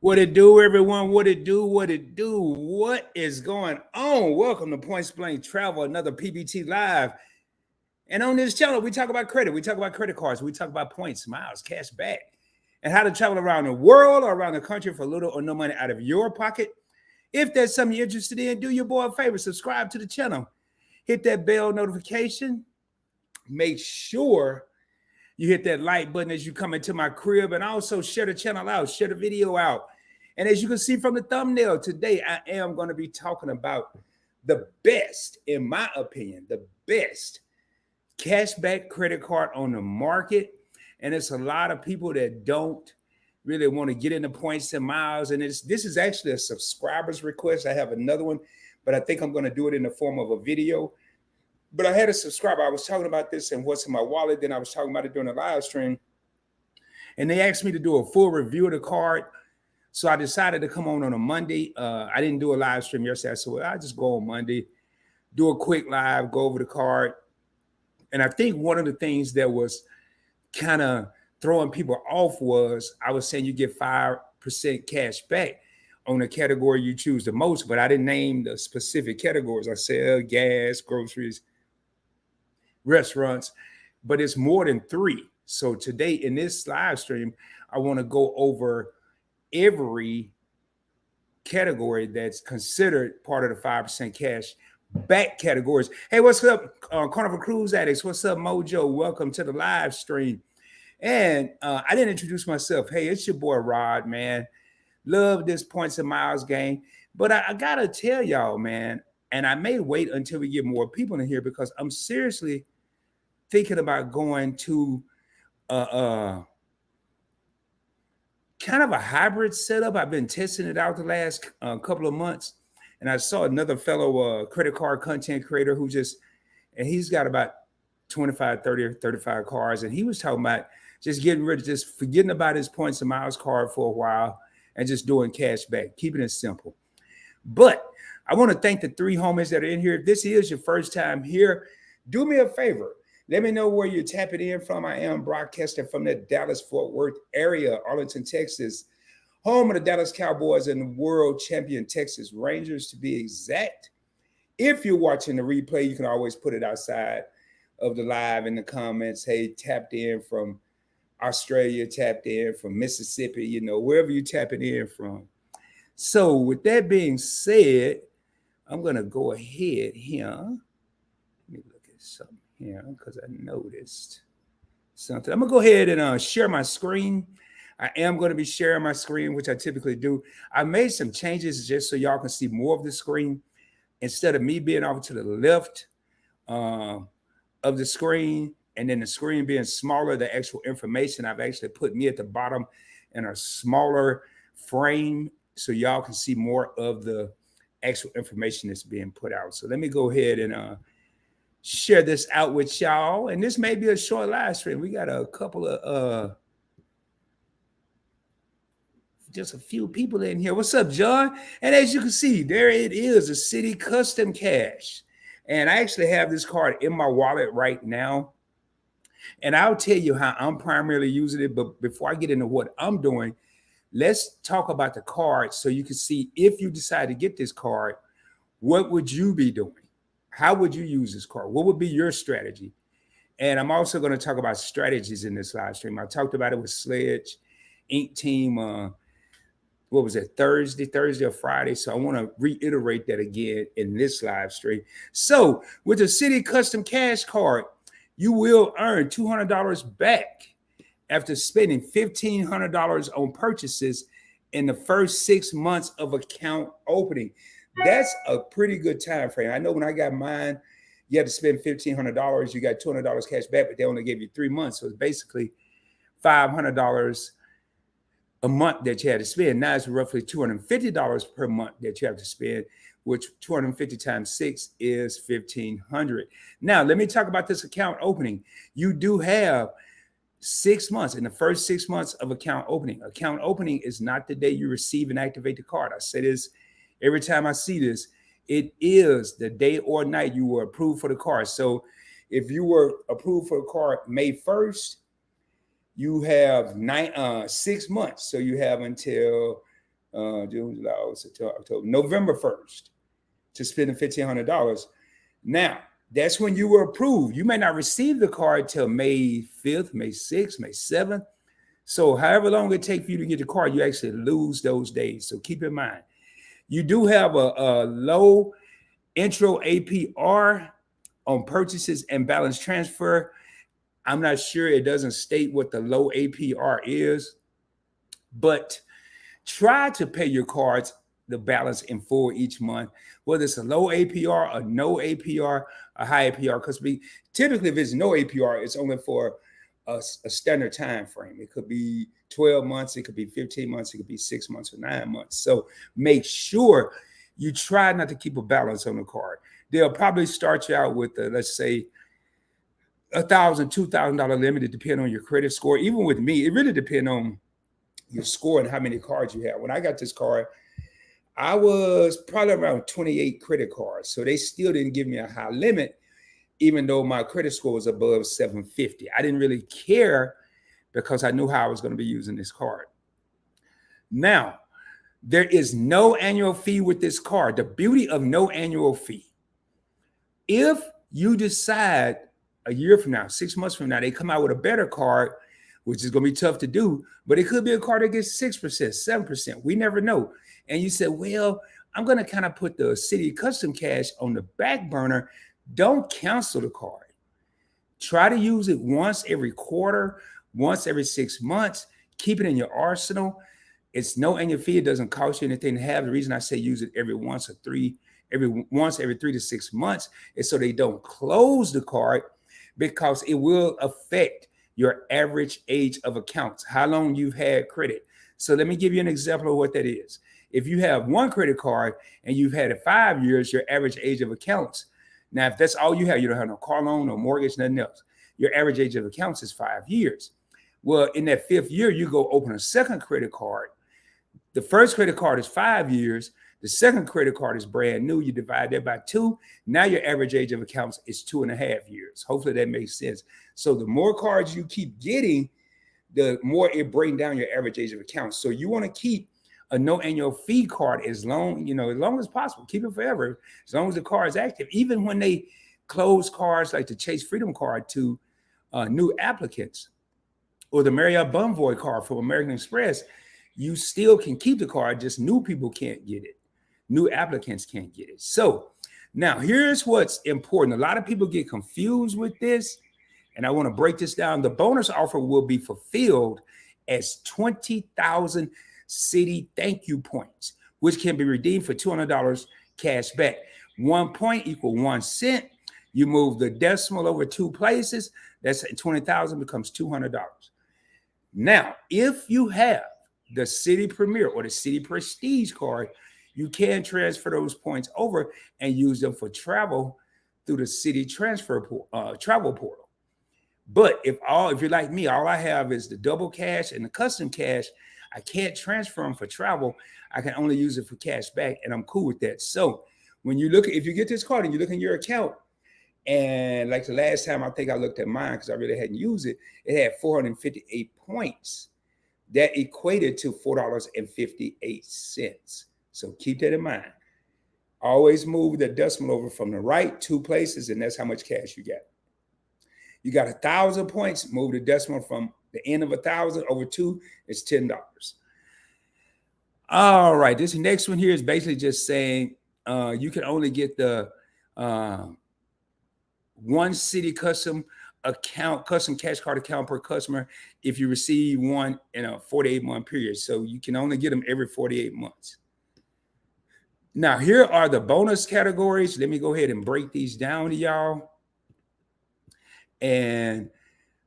What it do, everyone? What it do? What it do? What is going on? Welcome to Points Blank Travel, another PBT Live. And on this channel, we talk about credit. We talk about credit cards. We talk about points, miles, cash back, and how to travel around the world or around the country for little or no money out of your pocket. If that's something you're interested in, do your boy a favor. Subscribe to the channel. Hit that bell notification. Make sure you hit that like button as you come into my crib, and also share the channel out, share the video out. And as you can see from the thumbnail, today I am going to be talking about the best, in my opinion, the best cashback credit card on the market. And it's a lot of people that don't really want to get into points and miles. And this is actually a subscriber's request. I have another one, but I think I'm going to do it in the form of a video. But I had a subscriber. I was talking about this and what's in my wallet. Then I was talking about it during the live stream. And they asked me to do a full review of the card. So I decided to come on a Monday. I didn't do a live stream yesterday. I said, well, I'll just go on Monday, do a quick live, go over the card. And I think one of the things that was kind of throwing people off was I was saying you get 5% cash back on the category you choose the most, but I didn't name the specific categories. I said gas, groceries, restaurants, but it's more than 3. So today in this live stream, I want to go over every category that's considered part of the 5% cash back categories. Hey, what's up, Carnival Cruise Addicts? What's up, Mojo? Welcome to the live stream. And I didn't introduce myself. Hey, it's your boy Rod, man. Love this points and miles game. But I gotta tell y'all, man, and I may wait until we get more people in here because I'm seriously thinking about going to kind of a hybrid setup. I've been testing it out the last couple of months. And I saw another fellow credit card content creator who and he's got about 25, 30, or 35 cars. And he was talking about just getting rid of, just forgetting about his points and miles card for a while and just doing cash back, keeping it simple. But I want to thank the 3 homies that are in here. If this is your first time here, do me a favor. Let me know where you're tapping in from. I am broadcasting from the Dallas-Fort Worth area, Arlington, Texas, home of the Dallas Cowboys and the world champion Texas Rangers, to be exact. If you're watching the replay, you can always put it outside of the live in the comments. Hey, tapped in from Australia, tapped in from Mississippi, wherever you tapping in from. So with that being said, I'm going to go ahead here. Let me look at something here because I noticed something. I'm going to go ahead and share my screen. I am going to be sharing my screen, which I typically do. I made some changes just so y'all can see more of the screen. Instead of me being over to the left of the screen and then the screen being smaller, the actual information, I've actually put me at the bottom in a smaller frame so y'all can see more of the actual information that's being put out. So let me go ahead and share this out with y'all. And this may be a short live stream. We got a couple of just a few people in here. What's up, John? And as you can see, there it is, a Citi Custom Cash. And I actually have this card in my wallet right now. And I'll tell you how I'm primarily using it. But before I get into what I'm doing, let's talk about the card so you can see if you decide to get this card, what would you be doing? How would you use this card? What would be your strategy? And I'm also going to talk about strategies in this live stream. I talked about it with Sledge, Ink Team, what was it, Thursday or Friday. So I want to reiterate that again in this live stream. So with the Citi Custom Cash Card, you will earn $200 back after spending $1,500 on purchases in the first 6 months of account opening. That's a pretty good time frame. I know when I got mine, you had to spend $1,500. You got $200 cash back, but they only gave you 3 months. So it's basically $500 a month that you had to spend. Now it's roughly $250 per month that you have to spend, which 250 times 6 is $1,500. Now, let me talk about this account opening. You do have 6 months. In the first 6 months of account opening. Account opening is not the day you receive and activate the card. I say this every time I see this. It is the day or night you were approved for the card. So if you were approved for the card May 1st, you have 6 months. So you have until June, July, August, September, October, November 1st to spend the $1,500. Now, that's when you were approved. You may not receive the card till May 5th, May 6th, May 7th. So however long it takes for you to get the card, you actually lose those days. So keep in mind, you do have a low intro APR on purchases and balance transfer. I'm not sure, it doesn't state what the low APR is, but try to pay your cards the balance in full each month, whether it's a low APR, a no APR, a high APR. Because typically, if it's no APR, it's only for a standard time frame. It could be 12 months, it could be 15 months, it could be 6 months or 9 months. So make sure you try not to keep a balance on the card. They'll probably start you out with, let's say, $1,000, $2,000 limit, depending on your credit score. Even with me, it really depends on your score and how many cards you have. When I got this card, I was probably around 28 credit cards. So they still didn't give me a high limit, even though my credit score was above 750. I didn't really care because I knew how I was going to be using this card. Now, there is no annual fee with this card. The beauty of no annual fee. If you decide a year from now, 6 months from now, they come out with a better card, which is going to be tough to do, but it could be a card that gets 6%, 7%. We never know. And you said, well, I'm going to kind of put the Citi Custom Cash on the back burner. Don't cancel the card. Try to use it once every quarter, once every 6 months. Keep it in your arsenal. It's no annual fee. It doesn't cost you anything to have. The reason I say use it every 3 to 6 months is so they don't close the card, because it will affect your average age of accounts, how long you've had credit. So let me give you an example of what that is. If you have one credit card and you've had it 5 years, your average age of accounts. Now, if that's all you have, you don't have no car loan, no mortgage, nothing else. Your average age of accounts is 5 years. Well, in that 5th year, you go open a second credit card. The first credit card is 5 years. The second credit card is brand new. You divide that by 2. Now your average age of accounts is 2.5 years. Hopefully that makes sense. So the more cards you keep getting, the more it brings down your average age of accounts. So you want to keep a no annual fee card as long as possible. Keep it forever, as long as the card is active. Even when they close cards like the Chase Freedom card to new applicants, or the Marriott Bonvoy card from American Express, you still can keep the card, just new people can't get it. New applicants can't get it. So now here's what's important. A lot of people get confused with this, and I want to break this down. The bonus offer will be fulfilled as 20,000 Citi thank you points, which can be redeemed for $200 cash back. 1 point equal 1 cent. You move the decimal over 2 places. That's 20,000 becomes $200. Now, if you have the Citi Premier or the Citi Prestige card, you can transfer those points over and use them for travel through the Citi travel portal. But if you're like me, all I have is the double cash and the custom cash. I can't transfer them for travel. I can only use it for cash back, and I'm cool with that. So when you if you get this card and you look in your account, and like the last time I think I looked at mine because I really hadn't used it, it had 458 points. That equated to $4.58. So keep that in mind. Always move the decimal over from the right 2 places, and that's how much cash you get. You got 1,000 points, move the decimal from the end of 1,000 over 2 is $10. All right, this next one here is basically just saying you can only get the one Citi custom cash card account per customer if you receive one in a 48-month period. So you can only get them every 48 months. Now, here are the bonus categories. Let me go ahead and break these down to y'all. And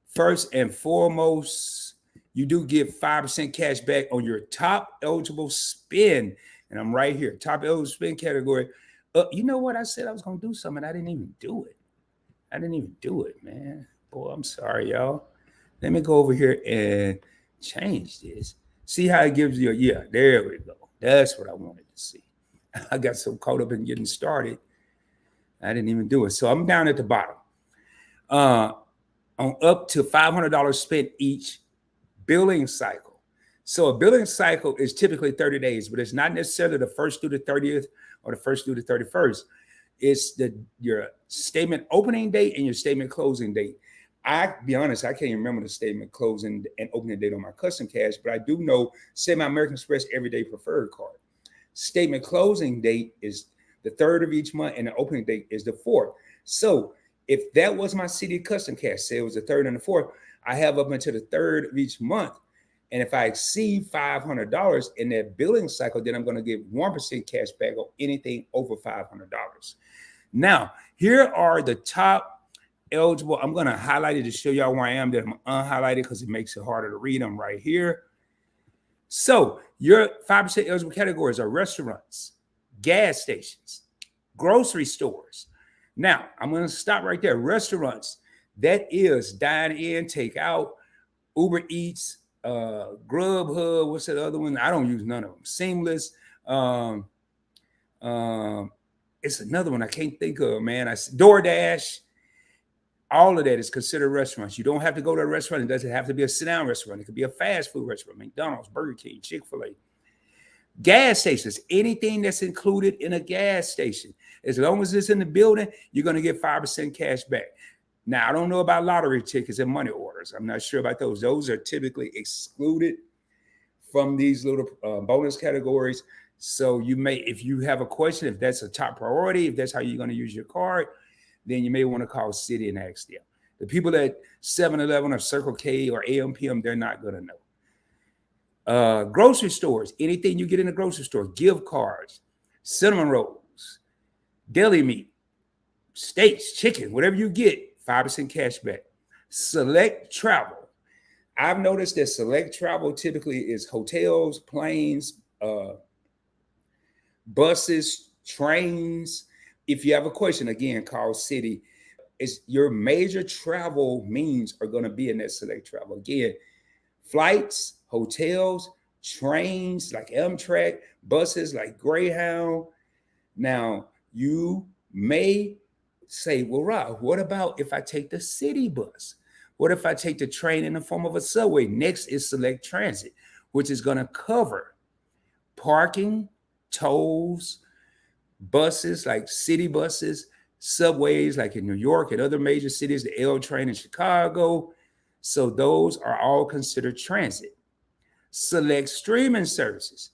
first and foremost, you do get 5% cash back on your top eligible spend. And I'm right here, top eligible spend category. You know what? I said I was going to do something. I didn't even do it. Man. Boy, I'm sorry, y'all. Let me go over here and change this. See how it gives you there we go. That's what I wanted to see. I got so caught up in getting started, I didn't even do it. So I'm down at the bottom. On up to $500 spent each billing cycle. So a billing cycle is typically 30 days, but it's not necessarily the first through the 30th or the first through the 31st. It's your statement opening date and your statement closing date. I be honest, I can't remember the statement closing and opening date on my custom cash, but I do know, say my American Express Everyday Preferred card. Statement closing date is the 3rd of each month, and the opening date is the 4th. So if that was my Citi Custom Cash, say it was the 3rd and the 4th, I have up until the 3rd of each month. And if I exceed $500 in that billing cycle, then I'm going to get 1% cash back on anything over $500. Now, here are the top eligible. I'm going to highlight it to show y'all where I am, that I'm unhighlighted because it makes it harder to read. I'm right here. So your 5% eligible categories are restaurants, gas stations, grocery stores. Now, I'm going to stop right there. Restaurants, that is dine in, take out, Uber Eats, Grubhub, what's that other one? I don't use none of them. Seamless. It's another one I can't think of, man. DoorDash. All of that is considered restaurants. You don't have to go to a restaurant. It doesn't have to be a sit-down restaurant. It could be a fast food restaurant, McDonald's, Burger King, Chick-fil-A. Gas stations, anything that's included in a gas station. As long as it's in the building, you're going to get 5% cash back. Now, I don't know about lottery tickets and money orders. I'm not sure about those. Those are typically excluded from these little bonus categories. So you may, if you have a question, if that's a top priority, if that's how you're going to use your card, then you may want to call Citi and ask them. The people at 7-Eleven or Circle K or AM/PM, they're not going to know. Grocery stores, anything you get in the grocery store, gift cards, cinnamon rolls, deli meat, steaks, chicken, whatever you get, 5% cash back. Select travel. I've noticed that select travel typically is hotels, planes, buses, trains. If you have a question, again, call Citi. It's your major travel means are going to be in that select travel. Again, flights, hotels, trains like Amtrak, buses like Greyhound. Now, you may say, well, Rob, what about if I take the Citi bus? What if I take the train in the form of a subway? Next is select transit, which is going to cover parking, tolls, buses like city buses, subways like in New York and other major cities, the L train in Chicago. So those are all considered transit. Select streaming services,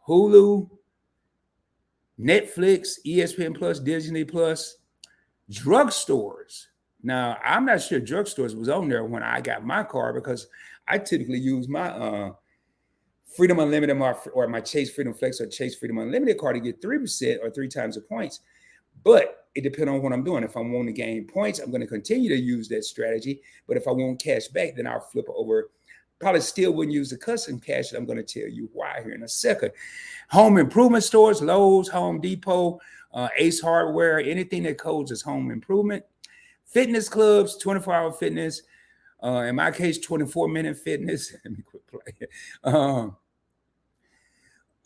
Hulu, Netflix, ESPN Plus, Disney Plus, drugstores. Now, I'm not sure drugstores was on there when I got my card because I typically use my Freedom Unlimited or my Chase Freedom Flex or Chase Freedom Unlimited card to get 3% or 3 times the points. But it depends on what I'm doing. If I want to gain points, I'm going to continue to use that strategy. But if I want cash back, then I'll flip over. Probably still wouldn't use the custom cash. I'm going to tell you why here in a second. Home improvement stores, Lowe's, Home Depot, Ace Hardware, anything that codes as home improvement. Fitness clubs, 24-hour fitness. In my case, 24-minute fitness. Let me quit playing.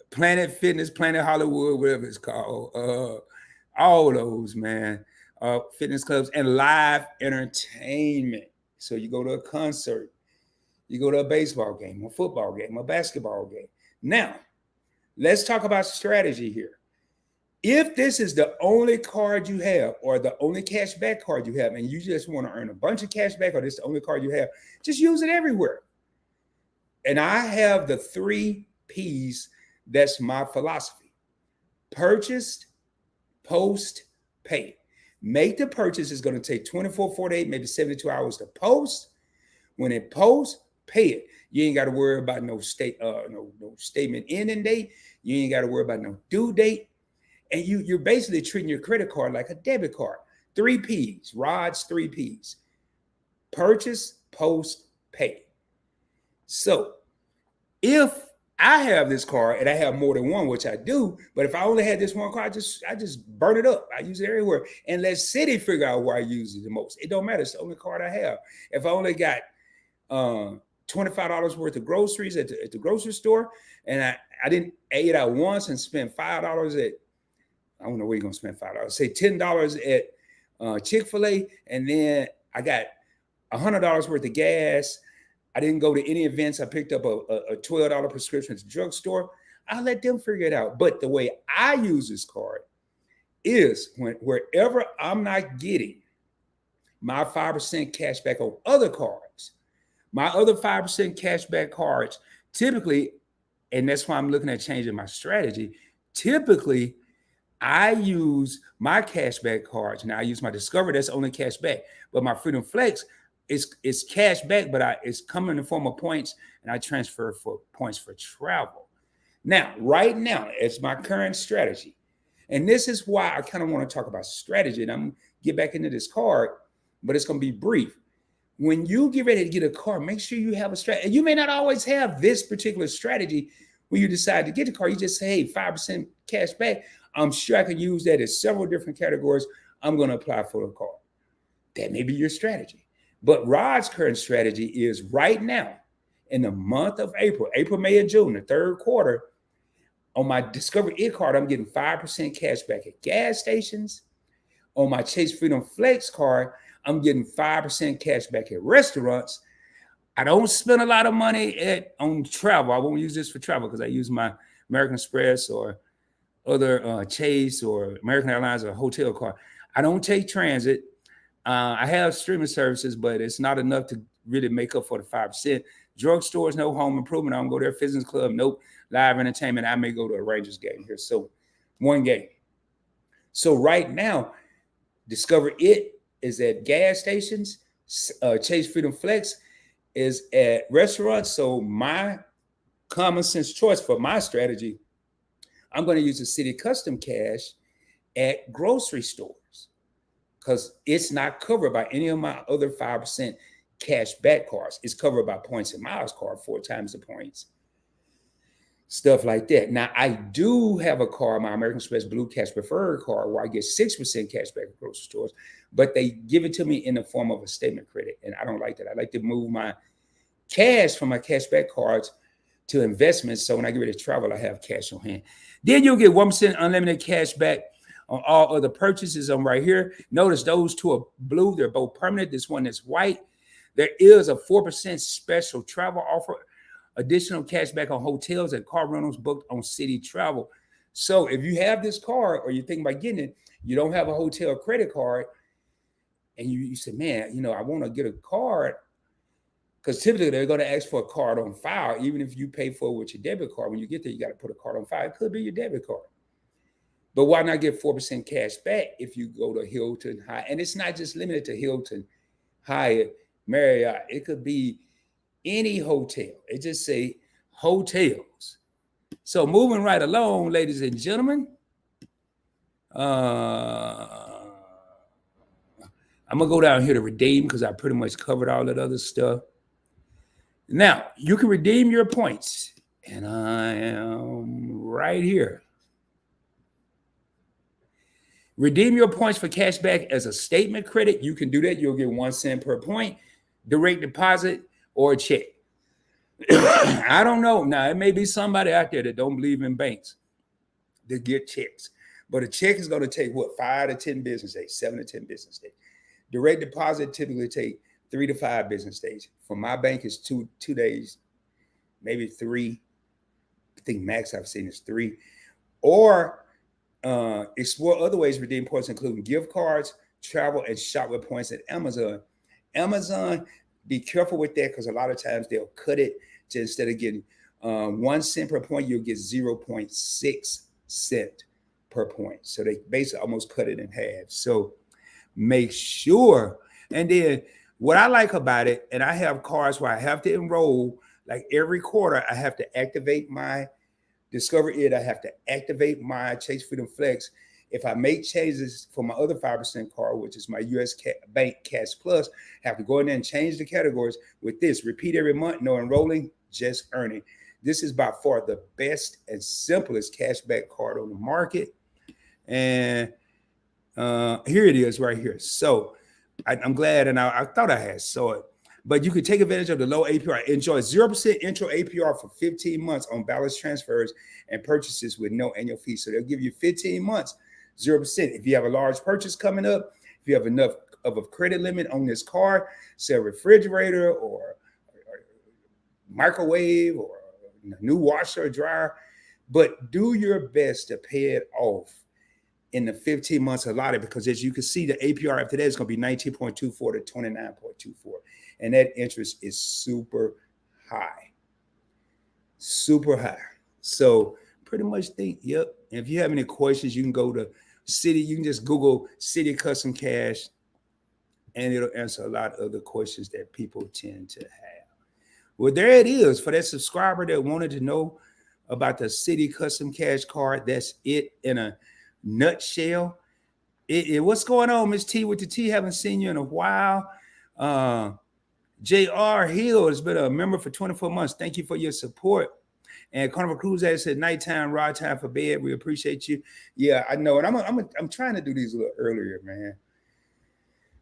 Planet Fitness, Planet Hollywood, whatever it's called. All those, man. Fitness clubs and live entertainment. So you go to a concert, you go to a baseball game, a football game, a basketball game. Now, let's talk about strategy here. If this is the only card you have or the only cash back card you have, and you just want to earn a bunch of cash back or this is the only card you have, just use it everywhere. And I have the 3 P's. That's my philosophy. Purchased, post, pay. Make the purchase. Is going to take 24, 48, maybe 72 hours to post. When it posts, pay it. You ain't got to worry about no statement ending date. You ain't got to worry about no due date. And you're basically treating your credit card like a debit card. 3 P's, Rod's 3 P's. Purchase, post, pay. So if I have this card and I have more than one, which I do, but if I only had this one card, I just burn it up. I use it everywhere and let Citi figure out where I use it the most. It don't matter. It's the only card I have. If I only got $25 worth of groceries at the grocery store and I didn't eat out once and spend $5 at, I don't know where you're going to spend $5. Say $10 at Chick-fil-A, and then I got $100 worth of gas. I didn't go to any events. I picked up a $12 prescription at the drugstore. I'll let them figure it out. But the way I use this card is wherever I'm not getting my 5% cash back on other cards, my other 5% cash back cards, typically, and that's why I'm looking at changing my strategy, typically, I use my cashback cards. Now I use my Discover, that's only cash back. But my Freedom Flex is cash back, but it's coming in the form of points, and I transfer for points for travel. Now, right now, it's my current strategy. And this is why I kind of want to talk about strategy. And I'm going to get back into this card, but it's going to be brief. When you get ready to get a card, make sure you have a strategy. And you may not always have this particular strategy when you decide to get the card. You just say, hey, 5% cash back. I'm sure I can use that in several different categories. I'm going to apply for the card. That may be your strategy. But Rod's current strategy is right now, in the month of April, May, and June, the third quarter, on my Discover It card, I'm getting 5% cash back at gas stations. On my Chase Freedom Flex card, I'm getting 5% cash back at restaurants. I don't spend a lot of money on travel. I won't use this for travel because I use my American Express or other Chase or American Airlines or hotel card. I don't take transit. I have streaming services, but it's not enough to really make up for the 5%. Drugstores, no. Home improvement, I don't go there. Fitness club, nope. Live entertainment, I may go to a Rangers game here. So one game. So right now, Discover It is at gas stations. Chase Freedom Flex is at restaurants. So my common sense choice for my strategy, I'm going to use the Citi Custom Cash at grocery stores because it's not covered by any of my other 5% cash back cards. It's covered by points and miles card, 4 times the points, stuff like that. Now, I do have a card, my American Express Blue Cash Preferred card, where I get 6% cash back at grocery stores, but they give it to me in the form of a statement credit, and I don't like that. I like to move my cash from my cash back cards to investments, so when I get ready to travel, I have cash on hand. Then you'll get 1% unlimited cash back on all other purchases. I'm right here. Notice those two are blue. They're both permanent. This one is white. There is a 4% special travel offer, additional cash back on hotels and car rentals booked on Citi Travel. So if you have this card or you think about getting it, you don't have a hotel credit card, and you say, man, I want to get a card, because typically they're going to ask for a card on file, even if you pay for it with your debit card. When you get there, you got to put a card on file. It could be your debit card. But why not get 4% cash back if you go to Hilton, Hyatt? And it's not just limited to Hilton, Hyatt, Marriott. It could be any hotel. It just say hotels. So moving right along, ladies and gentlemen, I'm going to go down here to redeem because I pretty much covered all that other stuff. Now, you can redeem your points, and I am right here. Redeem your points for cash back as a statement credit. You can do that. You'll get 1 cent per point, direct deposit, or a check. I don't know. Now, it may be somebody out there that don't believe in banks that get checks. But a check is going to take, 5 to 10 business days, 7 to 10 business days. Direct deposit typically take 3 to 5 business days. For my bank, it's two days, maybe 3. I think max I've seen is 3. Or explore other ways to redeem points, including gift cards, travel, and shop with points at Amazon. Amazon, be careful with that because a lot of times they'll cut it to, instead of getting 1 cent per point, you'll get 0.6 cent per point. So they basically almost cut it in half. So make sure. And then what I like about it, and I have cards where I have to enroll, like every quarter, I have to activate my Discover It. I have to activate my Chase Freedom Flex. If I make changes for my other 5% card, which is my US Bank Cash Plus, I have to go in there and change the categories with this. Repeat every month, no enrolling, just earning. This is by far the best and simplest cashback card on the market. And here it is right here. So I'm glad, and I thought I had saw it. But you can take advantage of the low APR. Enjoy 0% intro APR for 15 months on balance transfers and purchases with no annual fee. So they'll give you 15 months, 0%. If you have a large purchase coming up, if you have enough of a credit limit on this card, say a refrigerator or microwave or a new washer or dryer, but do your best to pay it off in the 15 months allotted, because as you can see, the APR after that is going to be 19.24 to 29.24. And that interest is super high. Super high. So pretty much think, yep. And if you have any questions, you can go to Citi. You can just Google Citi Custom Cash, and it'll answer a lot of the questions that people tend to have. Well, there it is for that subscriber that wanted to know about the Citi Custom Cash Card. That's it in a nutshell. What's going on, Miss T with the T? Haven't seen you in a while. J.R. Hill has been a member for 24 months. Thank you for your support. And Carnival Cruz has said, nighttime, raw time for bed. We appreciate you. Yeah, I know. And I'm trying to do these a little earlier, man.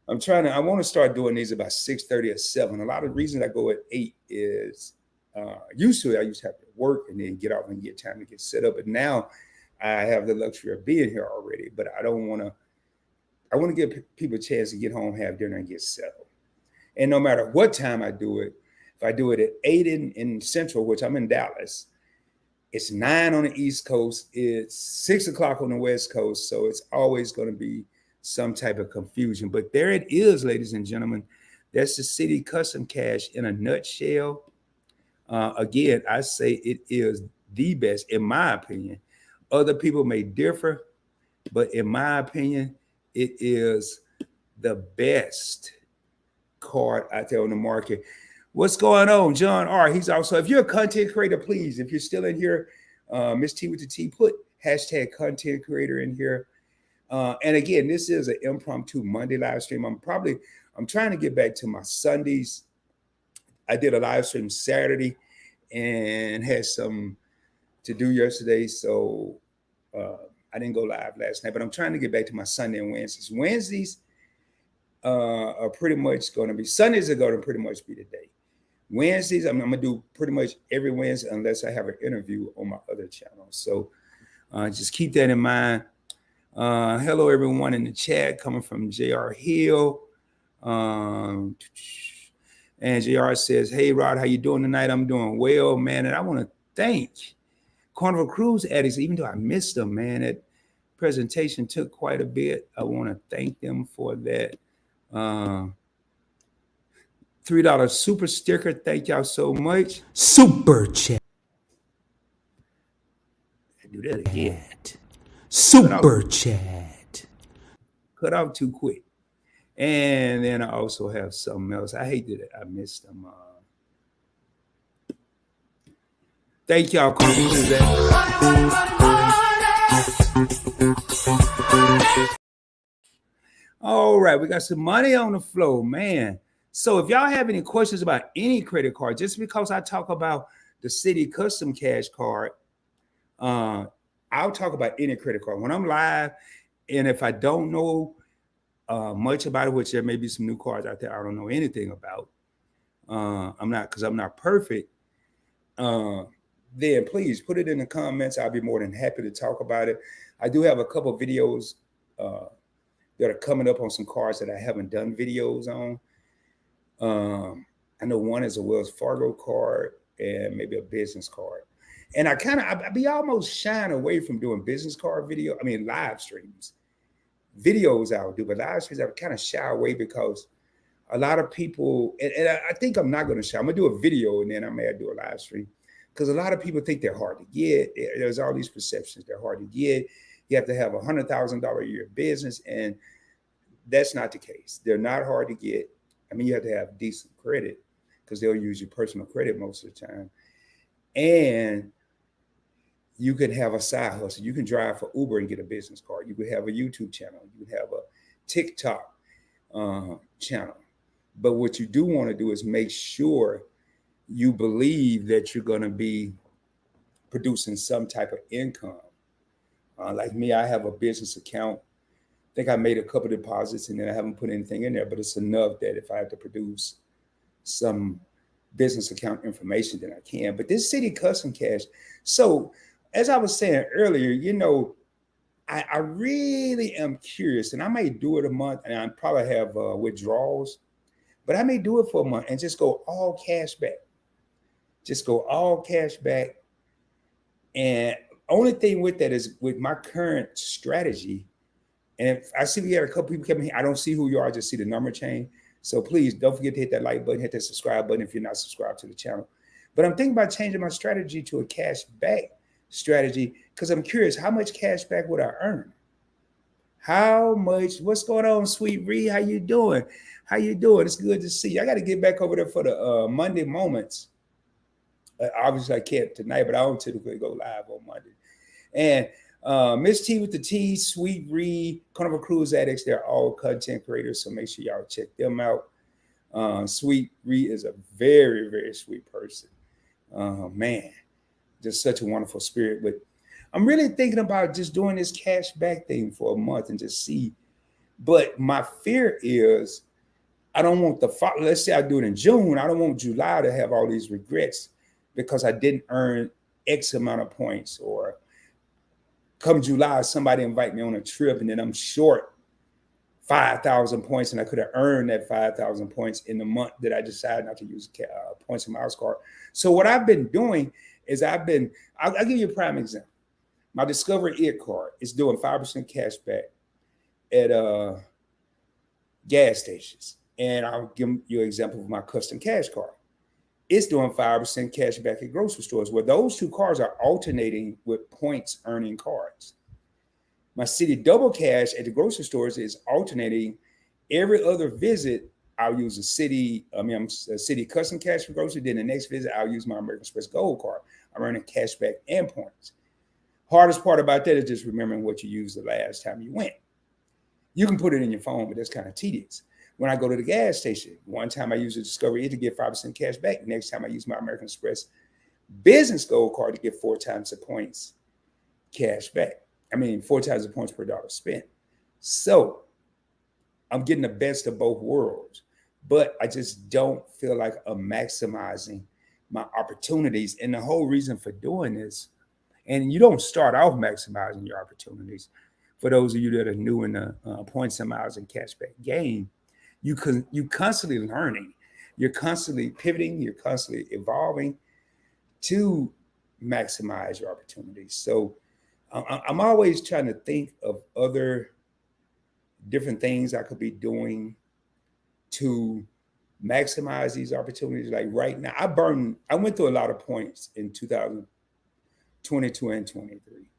I want to start doing these about 6:30 or 7. A lot of reasons I go at 8 is used to have to work and then get off and get time to get set up. But now I have the luxury of being here already. But I want to give people a chance to get home, have dinner, and get settled. And no matter what time I do it, if I do it at 8 in Central, which I'm in Dallas, it's 9 on the East Coast, it's 6 o'clock on the West Coast. So it's always going to be some type of confusion. But there it is, ladies and gentlemen. That's the Citi Custom Cash in a nutshell. Again, I say it is the best, in my opinion. Other people may differ, but in my opinion, it is the best card out there on the market. What's going on, John R? He's also, if you're a content creator, please, if you're still in here, Miss T with the T, put hashtag content creator in here. And again, this is an impromptu Monday live stream. I'm trying to get back to my Sundays. I did a live stream Saturday and had some to do yesterday. So I didn't go live last night, but I'm trying to get back to my Sunday and Wednesdays. Wednesdays are pretty much going to be, Sundays are going to pretty much be the day. Wednesdays, I'm going to do pretty much every Wednesday unless I have an interview on my other channel. So just keep that in mind. Hello, everyone in the chat coming from J.R. Hill. And J.R. says, hey, Rod, how you doing tonight? I'm doing well, man. And I want to thank Carnival Cruise Addicts, even though I missed them, man. That presentation took quite a bit. I want to thank them for that. $3 super sticker. Thank y'all so much. Super chat. Do that again. Super chat. Cut off too quick. And then I also have something else. I hate that I missed them. Thank y'all. All right, we got some money on the floor, man. So if y'all have any questions about any credit card, just because I talk about the Citi Custom Cash Card, I'll talk about any credit card when I'm live. And if I don't know much about it, which there may be some new cards out there I don't know anything about, I'm not perfect, then please put it in the comments. I'll be more than happy to talk about it. I do have a couple of videos that are coming up on some cards that I haven't done videos on. I know one is a Wells Fargo card and maybe a business card. And I be almost shying away from doing business card live streams. Videos I would do, but live streams I would kind of shy away because a lot of people, and I think I'm not going to shy. I'm going to do a video and then I may do a live stream because a lot of people think they're hard to get. There's all these perceptions they're hard to get. You have to have $100,000 a year business, and that's not the case. They're not hard to get. You have to have decent credit because they'll use your personal credit most of the time. And you can have a side hustle. You can drive for Uber and get a business card. You could have a YouTube channel. You could have a TikTok channel. But what you do want to do is make sure you believe that you're going to be producing some type of income. Like me, I have a business account. I think I made a couple of deposits and then I haven't put anything in there, but it's enough that if I have to produce some business account information, then I can. But this Citi Custom Cash. So as I was saying earlier, I really am curious, and I may do it a month and I probably have withdrawals, but I may do it for a month and just go all cash back. just go all cash back. And only thing with that is with my current strategy, and if I see we got a couple people coming here, I don't see who you are, I just see the number chain. So please don't forget to hit that like button, hit that subscribe button if you're not subscribed to the channel. But I'm thinking about changing my strategy to a cash back strategy because I'm curious, how much cash back would I earn? How much? What's going on, Sweet Ree? How you doing? How you doing? It's good to see you. I got to get back over there for the Monday moments. Obviously, I can't tonight, but I don't typically go live on Monday. And Miss T with the T, Sweet Ree, Carnival Cruise Addicts, they're all content creators, so make sure y'all check them out. Sweet Ree is a very, very sweet person. Man, just such a wonderful spirit. But I'm really thinking about just doing this cash back thing for a month and just see. But my fear is I don't want let's say I do it in June. I don't want July to have all these regrets because I didn't earn X amount of points, or come July, somebody invite me on a trip and then I'm short 5,000 points and I could have earned that 5,000 points in the month that I decided not to use points and miles card. So what I've been doing is I'll give you a prime example. My Discover It card is doing 5% cash back at gas stations. And I'll give you an example of my Custom Cash Card. It's doing 5% cash back at grocery stores, where those two cards are alternating with points earning cards. My Citi Double Cash at the grocery stores is alternating. Every other visit, I'll use a Citi Custom Cash for grocery. Then the next visit, I'll use my American Express Gold card. I'm earning cash back and points. Hardest part about that is just remembering what you used the last time you went. You can put it in your phone, but that's kind of tedious. When I go to the gas station, one time I use a Discover It to get 5% cash back. Next time I use my American Express Business Gold card to get 4 times the points cash back. 4 times the points per dollar spent. So I'm getting the best of both worlds, but I just don't feel like I'm maximizing my opportunities. And the whole reason for doing this, and you don't start off maximizing your opportunities. For those of you that are new in the points and miles and cashback game, you constantly learning, you're constantly pivoting, you're constantly evolving to maximize your opportunities. So I'm always trying to think of other different things I could be doing to maximize these opportunities. Like right now, I went through a lot of points in 2022 and 23.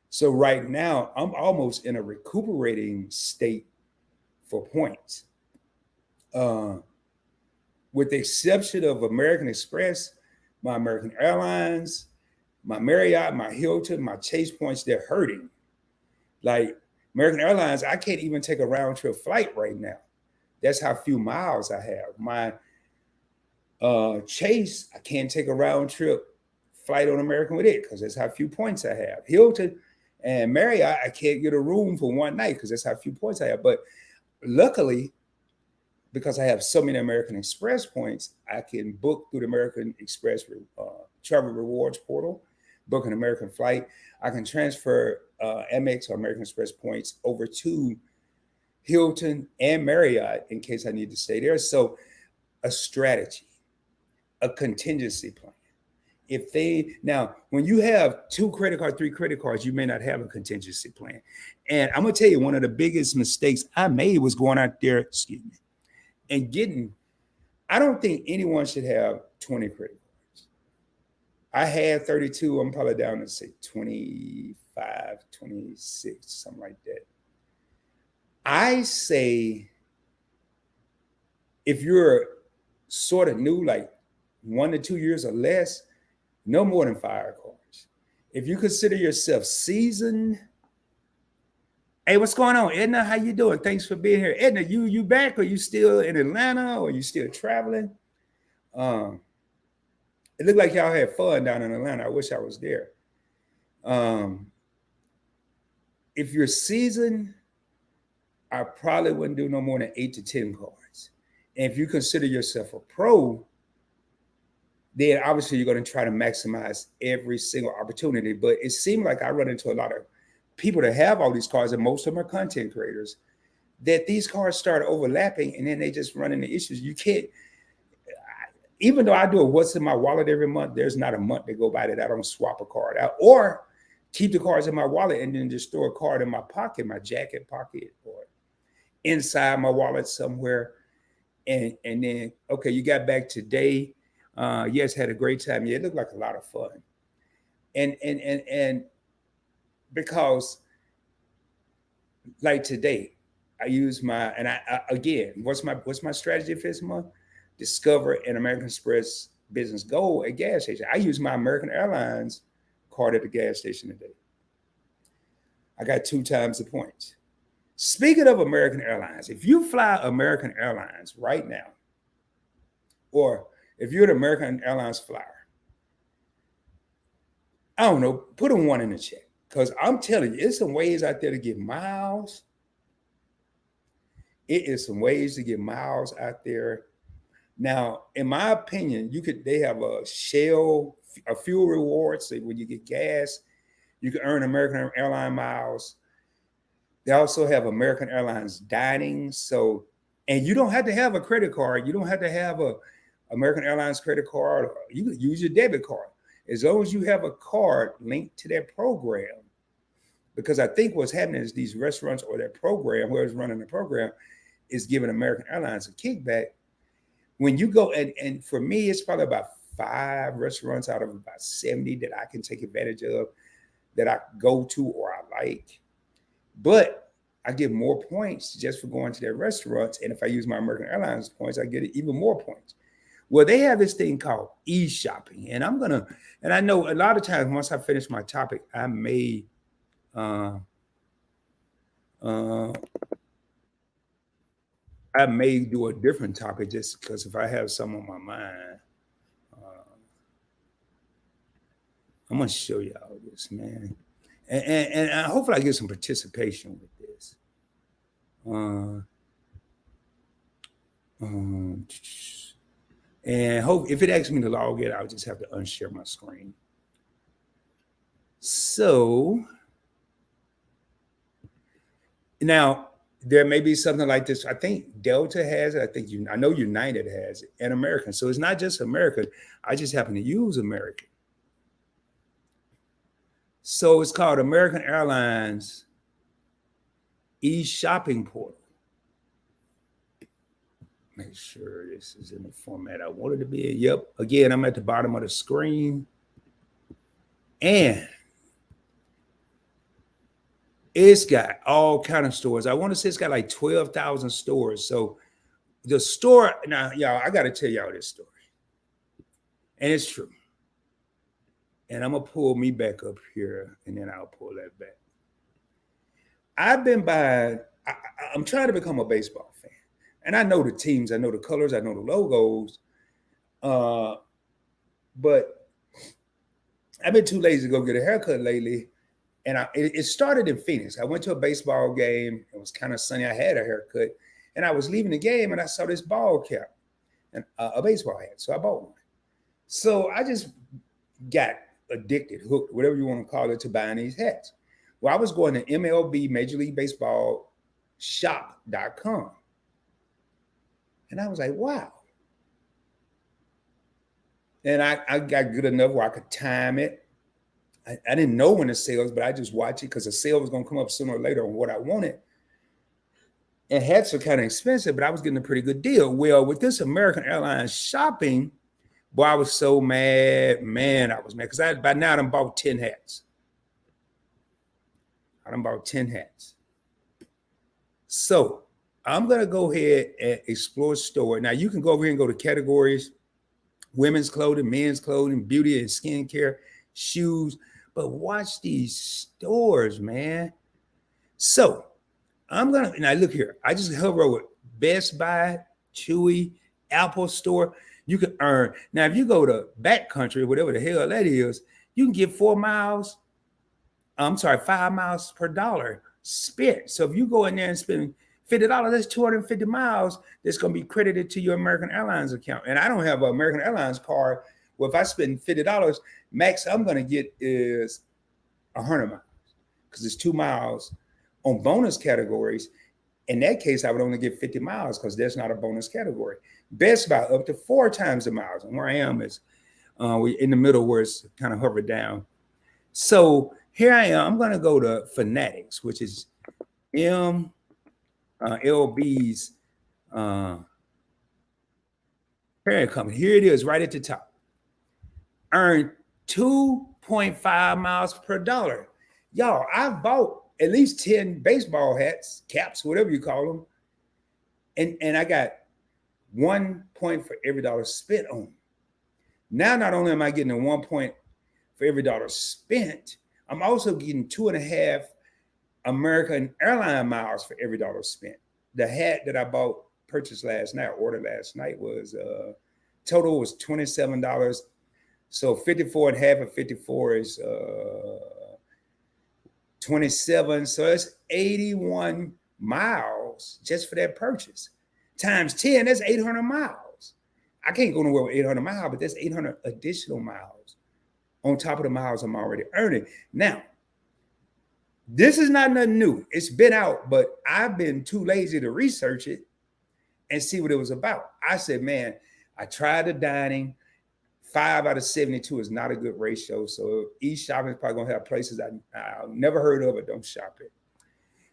So right now, I'm almost in a recuperating state for points. With the exception of American Express, my American Airlines, my Marriott, my Hilton, my Chase points, they're hurting. Like American Airlines, I can't even take a round trip flight right now. That's how few miles I have. My Chase, I can't take a round trip flight on American with it because that's how few points I have. Hilton and Marriott, I can't get a room for one night because that's how few points I have. But luckily, because I have so many American Express points, I can book through the American Express Travel Rewards portal, book an American flight. I can transfer Amex or American Express points over to Hilton and Marriott in case I need to stay there. So a strategy, a contingency plan. Now, when you have 2 credit cards, 3 credit cards, you may not have a contingency plan. And I'm going to tell you, one of the biggest mistakes I made was going out there, and I don't think anyone should have 20 credit cards. I had 32. I'm probably down to say 25, 26, something like that. I say if you're sort of new, like 1 to 2 years or less, no more than 5 cards. If you consider yourself seasoned, hey, what's going on, Edna? How you doing? Thanks for being here. Edna, you back, or you still in Atlanta, or you still traveling? It looked like y'all had fun down in Atlanta. I wish I was there. If you're seasoned, I probably wouldn't do no more than 8 to 10 cards. And if you consider yourself a pro, then obviously you're going to try to maximize every single opportunity. But it seemed like I run into a lot of people that have all these cards, and most of them are content creators, that these cards start overlapping and then they just run into issues. You can't, even though I do a what's in my wallet every month, there's not a month that go by that I don't swap a card out or keep the cards in my wallet and then just throw a card in my pocket, my jacket pocket, or inside my wallet somewhere. And then, okay, you got back today. Yes, had a great time. Yeah, it looked like a lot of fun. And because like today, I use my and I again, what's my strategy for this month? Discover an American Express Business Gold at gas station. I use my American Airlines card at the gas station today. I got 2 times the points. Speaking of American Airlines, if you fly American Airlines right now, or if you're an American Airlines flyer, I don't know, put a 1 in the chat. Because I'm telling you, it's some ways out there to get miles. It is some ways to get miles out there. Now, in my opinion, they have a fuel rewards. So when you get gas, you can earn American Airline miles. They also have American Airlines dining. So, and you don't have to have a credit card. You don't have to have a American Airlines credit card. You can use your debit card as long as you have a card linked to that program. Because I think what's happening is these restaurants or that program, whoever's running the program, is giving American Airlines a kickback. When you go, and for me, it's probably about 5 restaurants out of about 70 that I can take advantage of, that I go to or I like. But I get more points just for going to their restaurants. And if I use my American Airlines points, I get even more points. Well, they have this thing called e-shopping. And and I know a lot of times once I finish my topic, I may do a different topic just because if I have some on my mind, I'm going to show y'all this, man. And hopefully I get some participation with this. And hope if it asks me to log in, I'll just have to unshare my screen. So now there may be something like this. I think Delta has it. I know United has it, and American. So it's not just American. I just happen to use American. So it's called American Airlines e-shopping portal. Make sure this is in the format I wanted to be in. Yep. Again, I'm at the bottom of the screen. And it's got all kind of stores. I want to say it's got like 12,000 stores. So the store, now, y'all, I got to tell y'all this story. And it's true. And I'm going to pull me back up here, and then I'll pull that back. I'm trying to become a baseball fan. And I know the teams, I know the colors, I know the logos. But I've been too lazy to go get a haircut lately. And it started in Phoenix. I went to a baseball game. It was kind of sunny. I had a haircut. And I was leaving the game, and I saw this ball cap and a baseball hat. So I bought one. So I just got addicted, hooked, whatever you want to call it, to buying these hats. Well, I was going to MLB, Major League Baseball shop.com. And I was like, wow. And I got good enough where I could time it. I didn't know when the sales, but I just watched it because the sale was going to come up sooner or later on what I wanted. And hats are kind of expensive, but I was getting a pretty good deal. Well, with this American Airlines shopping, boy, I was so mad. Man, I was mad because by now I done bought 10 hats. So I'm going to go ahead and explore store. Now, you can go over here and go to categories, women's clothing, men's clothing, beauty and skincare, shoes. But watch these stores, man. So now look here. I just hover over Best Buy, Chewy, Apple Store. You can earn. Now, if you go to backcountry, whatever the hell that is, you can get 5 miles per dollar spent. So if you go in there and spend $50, that's 250 miles that's going to be credited to your American Airlines account. And I don't have an American Airlines card. Well, if I spend $50, max I'm going to get is 100 miles because it's 2 miles on bonus categories. In that case, I would only get 50 miles because there's not a bonus category. Best Buy up to 4 times the miles. And where I am is we in the middle where it's kind of hovered down. So here I am. I'm going to go to Fanatics, which is LB's parent company. Here it is, right at the top. Earn 2.5 miles per dollar. Y'all, I've bought at least 10 baseball hats, caps, whatever you call them. And I got 1 point for every dollar spent on them. Now, not only am I getting a 1 point for every dollar spent, I'm also getting 2.5 American airline miles for every dollar spent. The hat that I purchased last night, ordered last night, was total was $27. So 54 and half of 54 is 27. So it's 81 miles just for that purchase. Times 10, that's 800 miles. I can't go nowhere with 800 miles, but that's 800 additional miles on top of the miles I'm already earning. Now, this is not nothing new. It's been out, but I've been too lazy to research it and see what it was about. I said, man, I tried the dining. 5 out of 72 is not a good ratio. So e-shopping is probably going to have places I've never heard of, but don't shop it.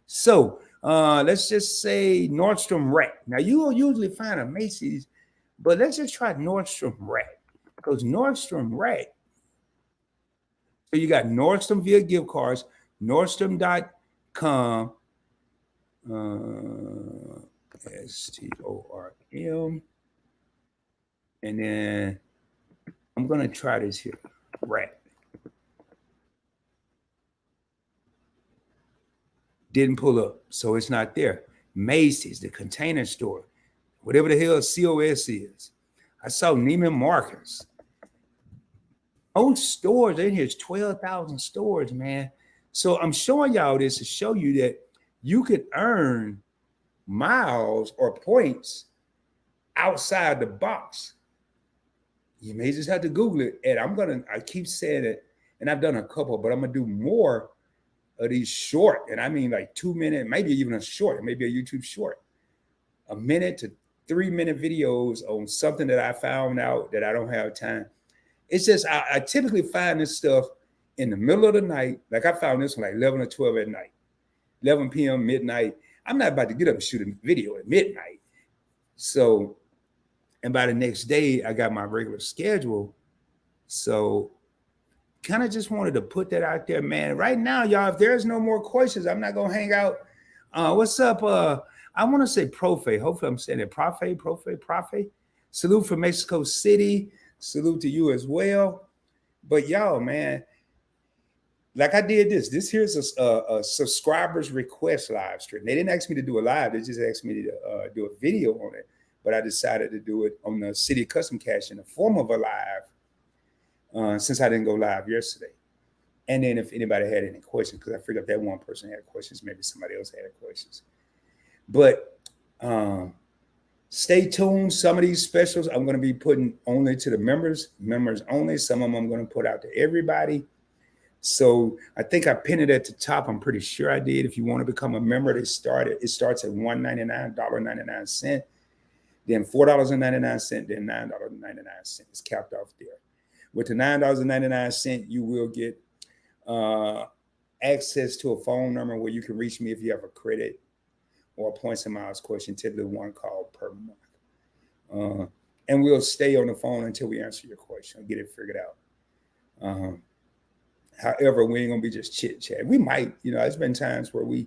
So let's just say Nordstrom Rack. Now, you will usually find a Macy's, but let's just try Nordstrom Rack, because Nordstrom Rack, so you got Nordstrom via gift cards, Nordstrom.com, STORM, and then I'm going to try this here, Rack. Didn't pull up, so it's not there. Macy's, the Container Store, whatever the hell COS is. I saw Neiman Marcus. Most stores in here is 12,000 stores, man. So I'm showing y'all this to show you that you can earn miles or points outside the box. You may just have to Google it. And I keep saying it, and I've done a couple, but I'm gonna do more of these short, and I mean like 2 minute, maybe even a short, maybe a YouTube short, 1 minute to 3 minute videos on something that I found out that I don't have time. It's just, I typically find this stuff in the middle of the night. Like I found this one like 11 or 12 at night, 11 p.m., midnight. I'm not about to get up and shoot a video at midnight. So, and by the next day, I got my regular schedule. So kind of just wanted to put that out there, man. Right now, y'all, if there's no more questions, I'm not going to hang out. What's up? I want to say Profe. Hopefully I'm saying it. Profe. Salute from Mexico City. Salute to you as well. But y'all, man, like I did this here's a subscribers request live stream. They didn't ask me to do a live. They just asked me to do a video on it. But I decided to do it on the Citi Custom Cash in the form of a live, since I didn't go live yesterday. And then if anybody had any questions, because I figured if that one person had questions, maybe somebody else had questions. But stay tuned. Some of these specials I'm going to be putting only to the members only. Some of them I'm going to put out to everybody. So I think I pinned it at the top. I'm pretty sure I did. If you want to become a member, it starts at $1.99, then $4.99, then $9.99. It's capped off there. With the $9.99, you will get access to a phone number where you can reach me if you have a credit or a points and miles question, typically 1 call per month. And we'll stay on the phone until we answer your question and get it figured out. However, we ain't going to be just chit-chat. We might, there's been times where we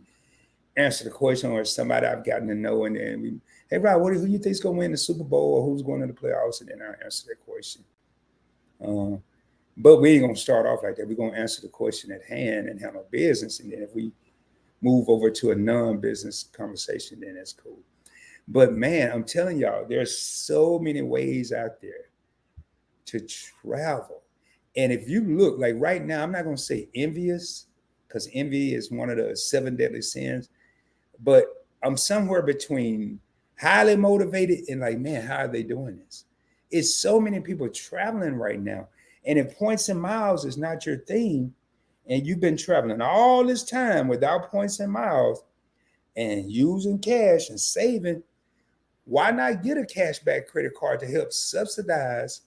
answer the question or somebody I've gotten to know, and then we, hey, Rob, who do you think is going to win the Super Bowl or who's going to the playoffs? And then I answer that question. But we ain't going to start off like that. We're going to answer the question at hand and handle business. And then if we move over to a non-business conversation, then that's cool. But man, I'm telling y'all, there's so many ways out there to travel. And if you look, like right now, I'm not going to say envious, because envy is one of the 7 deadly sins. But I'm somewhere between highly motivated and like, man, how are they doing this? It's so many people traveling right now. And if points and miles is not your thing, and you've been traveling all this time without points and miles, and using cash and saving, why not get a cashback credit card to help subsidize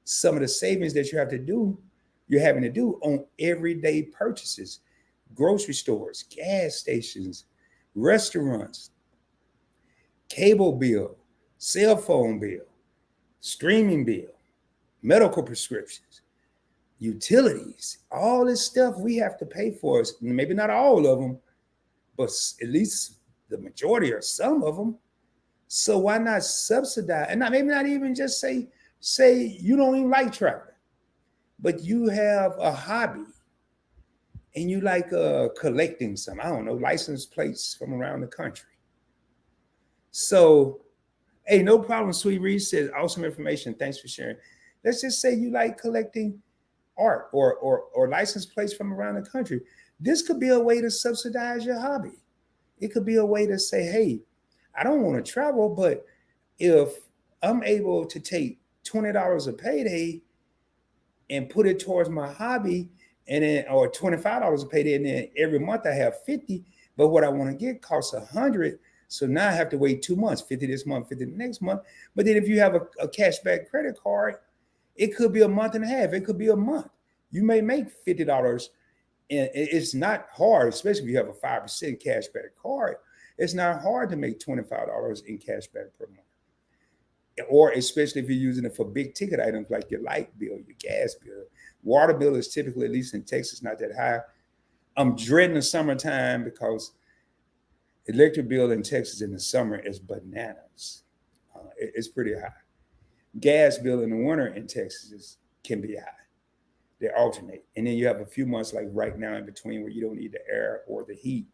some of the savings that you're having to do on everyday purchases, grocery stores, gas stations, restaurants, cable bill, cell phone bill, streaming bill, medical prescriptions, utilities, all this stuff we have to pay for. Maybe not all of them, but at least the majority or some of them. So why not subsidize? And maybe not even just say you don't even like traveling, but you have a hobby and you like collecting some, I don't know, license plates from around the country. So, hey, no problem. Sweet Reese says, awesome information. Thanks for sharing. Let's just say you like collecting art or license plates from around the country. This could be a way to subsidize your hobby. It could be a way to say, hey, I don't want to travel, but if I'm able to take $20 a payday and put it towards my hobby, and then or $25 a payday, and then every month I have 50, but what I want to get costs 100. So now I have to wait 2 months, 50 this month, 50 the next month. But then if you have a cashback credit card, it could be a month and a half. It could be a month. You may make $50. And it's not hard, especially if you have a 5% cashback card. It's not hard to make $25 in cashback per month. Or especially if you're using it for big ticket items like your light bill, your gas bill. Water bill is typically, at least in Texas, not that high. I'm dreading the summertime because electric bill in Texas in the summer is bananas. It's pretty high. Gas bill in the winter in Texas can be high. They alternate. And then you have a few months like right now in between where you don't need the air or the heat.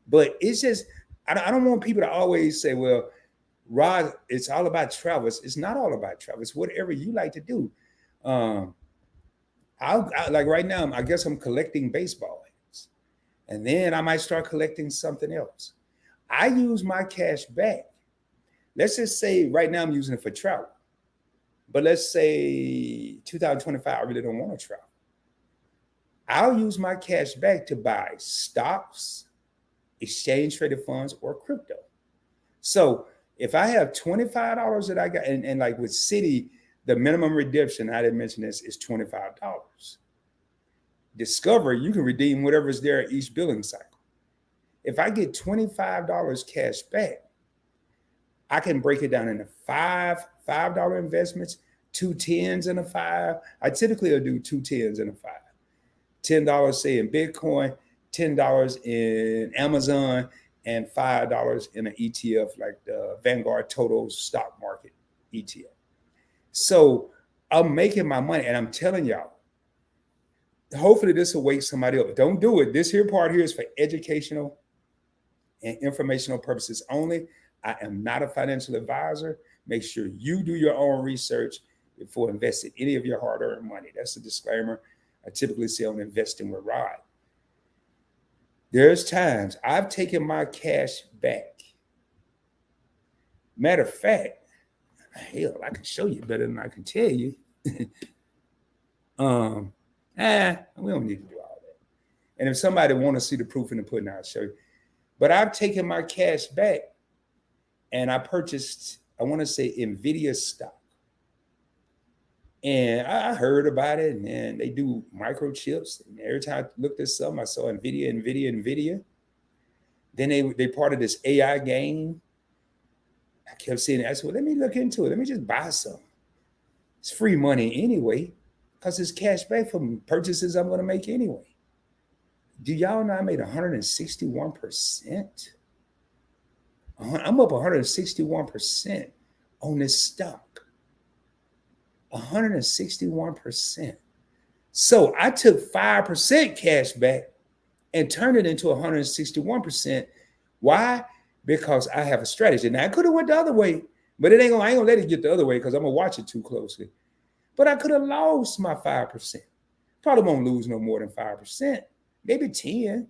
But it's just, I don't want people to always say, well, Rod, it's all about travel. It's not all about travel. It's whatever you like to do. I like right now, I guess I'm collecting baseball items. And then I might start collecting something else. I use my cash back. Let's just say right now I'm using it for travel. But let's say 2025, I really don't want to travel. I'll use my cash back to buy stocks, exchange traded funds, or crypto. So if I have $25 that I got, and like with Citi, the minimum redemption, I didn't mention this, is $25. Discover, you can redeem whatever's there each billing cycle. If I get $25 cash back, I can break it down into $5 investments, 2 10s and a 5. I typically will do 2 10s and a 5. $10, say, in Bitcoin, $10 in Amazon, and $5 in an ETF like the Vanguard Total Stock Market ETF. So I'm making my money, and I'm telling y'all, hopefully this will wake somebody up. Don't do it. This here part here is for educational and informational purposes only. I am not a financial advisor. Make sure you do your own research before investing any of your hard-earned money. That's a disclaimer I typically say on Investing with Rod. There's times I've taken my cash back. Matter of fact, hell, I can show you better than I can tell you. We don't need to do all that. And if somebody want to see the proof in the pudding, I'll show you. But I've taken my cash back and I purchased, I want to say, NVIDIA stock. And I heard about it, and they do microchips. And every time I looked at something, I saw NVIDIA. Then they part of this AI game. I kept seeing it. I said, well, let me look into it. Let me just buy some. It's free money anyway, because it's cash back from purchases I'm going to make anyway. Do y'all know I made 161%? I'm up 161% on this stock. 161%. So I took 5% cash back and turned it into 161%. Why? Because I have a strategy. Now I could have went the other way, but I ain't gonna let it get the other way because I'm gonna watch it too closely. But I could have lost my 5%. Probably won't lose no more than 5%, maybe 10.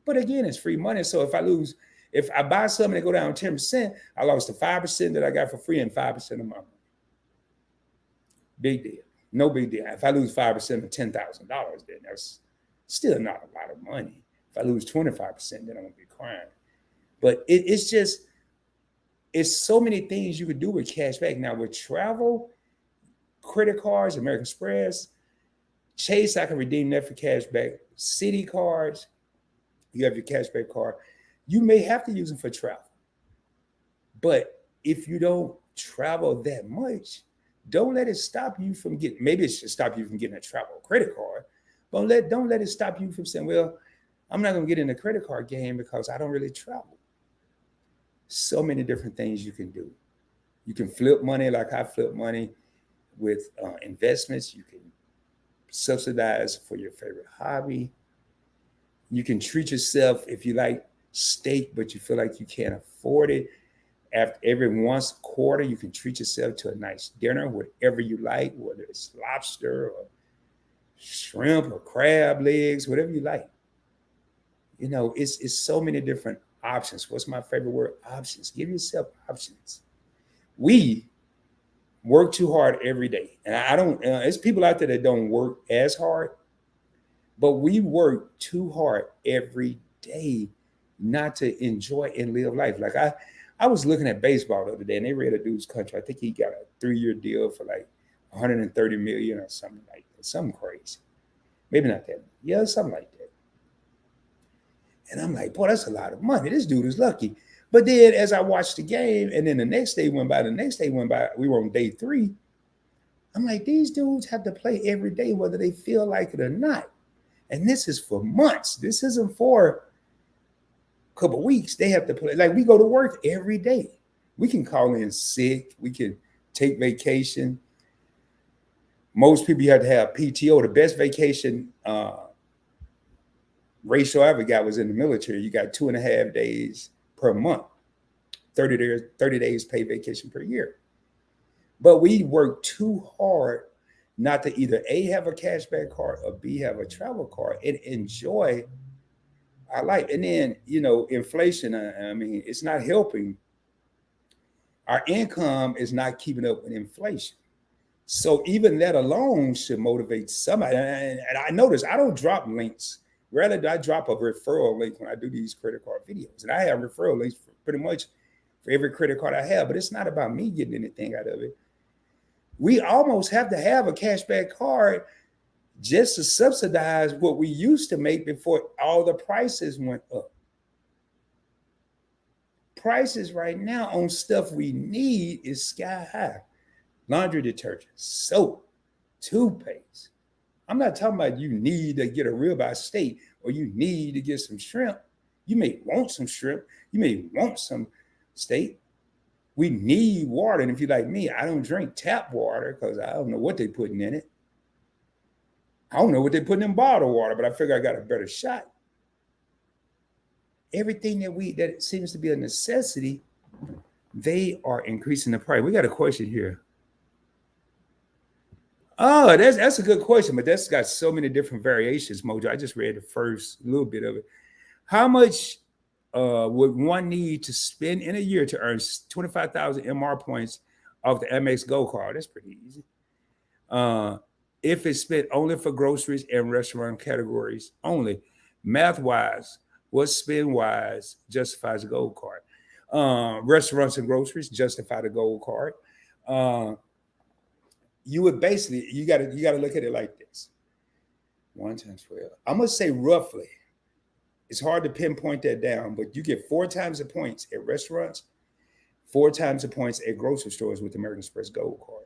But again, it's free money. So if I buy something and go down 10%, I lost the 5% that I got for free and 5% of my money. Big deal. No big deal. If I lose 5% of $10,000, then that's still not a lot of money. If I lose 25%, then I'm gonna be crying. But it's so many things you could do with cash back. Now with travel, credit cards, American Express, Chase, I can redeem that for cash back. Citi cards, you have your cashback card. You may have to use them for travel. But if you don't travel that much, don't let it stop you from getting, maybe it should stop you from getting a travel credit card, but don't let it stop you from saying, well, I'm not going to get in the credit card game because I don't really travel. So many different things you can do. You can flip money like I flip money with investments. You can subsidize for your favorite hobby. You can treat yourself if you like steak, but you feel like you can't afford it. After every once a quarter, you can treat yourself to a nice dinner, whatever you like, whether it's lobster or shrimp or crab legs, whatever you like. You know, it's so many different options. What's my favorite word? Options. Give yourself options. We work too hard every day. And I don't, there's people out there that don't work as hard, but we work too hard every day not to enjoy and live life. Like I was looking at baseball the other day and they read a dude's contract. I think he got a 3-year deal for like 130 million or something like that. Something crazy. Maybe not that. Yeah, something like that. And I'm like, boy, that's a lot of money. This dude is lucky. But then as I watched the game and then the next day went by, we were on day 3. I'm like, these dudes have to play every day, whether they feel like it or not. And this is for months. This isn't for a couple of weeks. They have to play. Like we go to work every day. We can call in sick. We can take vacation. Most people you have to have PTO. The best vacation ratio I ever got was in the military. You got 2.5 days per month, 30 days paid vacation per year. But we work too hard not to either A, have a cashback card or B, have a travel card and enjoy our life. And then, you know, inflation, I mean, it's not helping. Our income is not keeping up with inflation. So even that alone should motivate somebody. And I notice I don't drop links. Rather, I drop a referral link when I do these credit card videos. And I have referral links for pretty much for every credit card I have. But it's not about me getting anything out of it. We almost have to have a cashback card just to subsidize what we used to make before all the prices went up. Prices right now on stuff we need is sky high. Laundry detergent, soap, toothpaste. I'm not talking about you need to get a ribeye steak or you need to get some shrimp. You may want some shrimp. You may want some steak. We need water. And if you're like me, I don't drink tap water because I don't know what they're putting in it. I don't know what they're putting in bottled water, but I figure I got a better shot. Everything that seems to be a necessity, they are increasing the price. We got a question here. Oh, that's a good question, but that's got so many different variations, Mojo. I just read the first little bit of it. How much would one need to spend in a year to earn 25,000 MR points off the Amex Gold Card? That's pretty easy. If it's spent only for groceries and restaurant categories only, math-wise, what spend-wise justifies a gold card? Restaurants and groceries justify the gold card. You would basically, you got to look at it like this. 1 times 12. I'm going to say roughly. It's hard to pinpoint that down, but you get 4 times the points at restaurants, 4 times the points at grocery stores with the American Express Gold Card.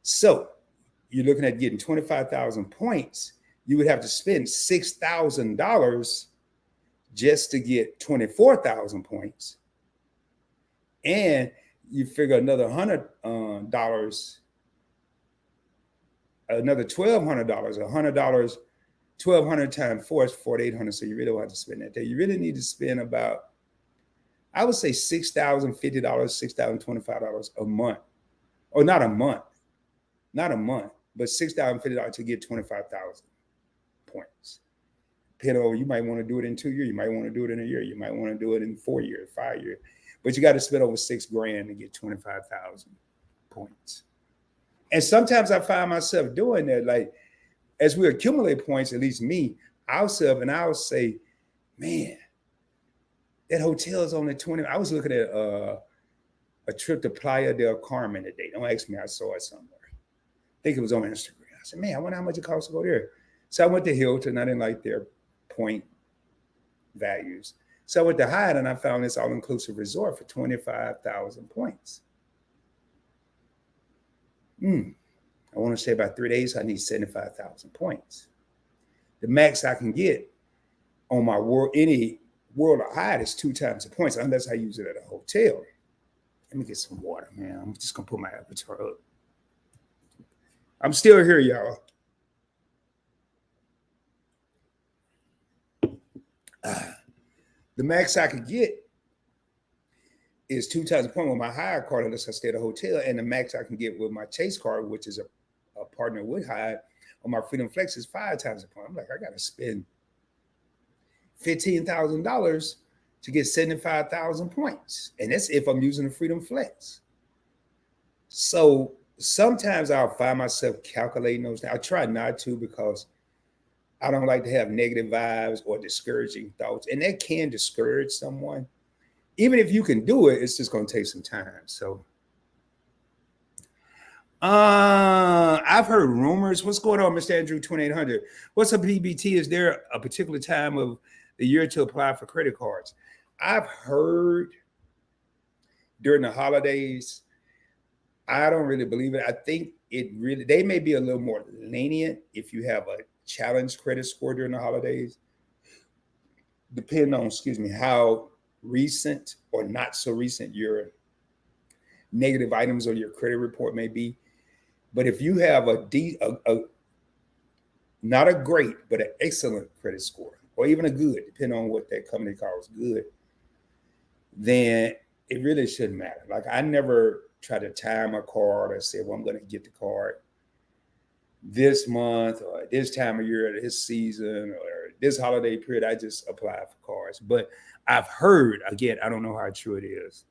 So you're looking at getting 25,000 points. You would have to spend $6,000 just to get 24,000 points. And you figure another $100, another $1,200, $100, 1,200 times 4 is 4,800. So you really don't have to spend that day. You really need to spend about, I would say $6,050, $6,025 a month, or not a month, but $6,050 to get 25,000 points. You might want to do it in 2 years. You might want to do it in a year. You might want to do it in 4 years, 5 years. But you got to spend over $6,000 to get 25,000 points. And sometimes I find myself doing that. Like, as we accumulate points, at least me, I'll say, man, That hotel is only 20. I was looking at a trip to Playa del Carmen today. Don't ask me, I saw it somewhere. I think it was on Instagram. I said, man, I wonder how much it costs to go there. So I went to Hilton. I didn't like their point values. So I went to Hyatt and I found this all-inclusive resort for 25,000 points. I want to stay about 3 days. So I need 75,000 points. The max I can get on my any World of Hyatt is 2 times the points, unless I use it at a hotel. Let me get some water, man. I'm just gonna put my avatar up. I'm still here, y'all. The max I could get is 2 times the point with my Hyatt card, unless I stay at a hotel, and the max I can get with my Chase card, which is a partner with Hyatt, on my Freedom Flex is 5 times the point. I'm like, I gotta spend $15,000 to get 75,000 points, and that's if I'm using the Freedom Flex. So sometimes I'll find myself calculating those things. I try not to, because I don't like to have negative vibes or discouraging thoughts, and that can discourage someone. Even if you can do it, it's just going to take some time. So I've heard rumors. What's going on, Mr. Andrew 2800? What's a PBT? Is there a particular time of the year to apply for credit cards? I've heard during the holidays. I don't really believe it. I think they may be a little more lenient if you have a challenge credit score during the holidays, depending on, how recent or not so recent your negative items on your credit report may be. But if you have not a great, but an excellent credit score, or even a good, depending on what that company calls good, then it really shouldn't matter. Like, I never try to time a card or say, well, I'm going to get the card this month or this time of year, or this season, or this holiday period. I just apply for cards. But I've heard, again, I don't know how true it is.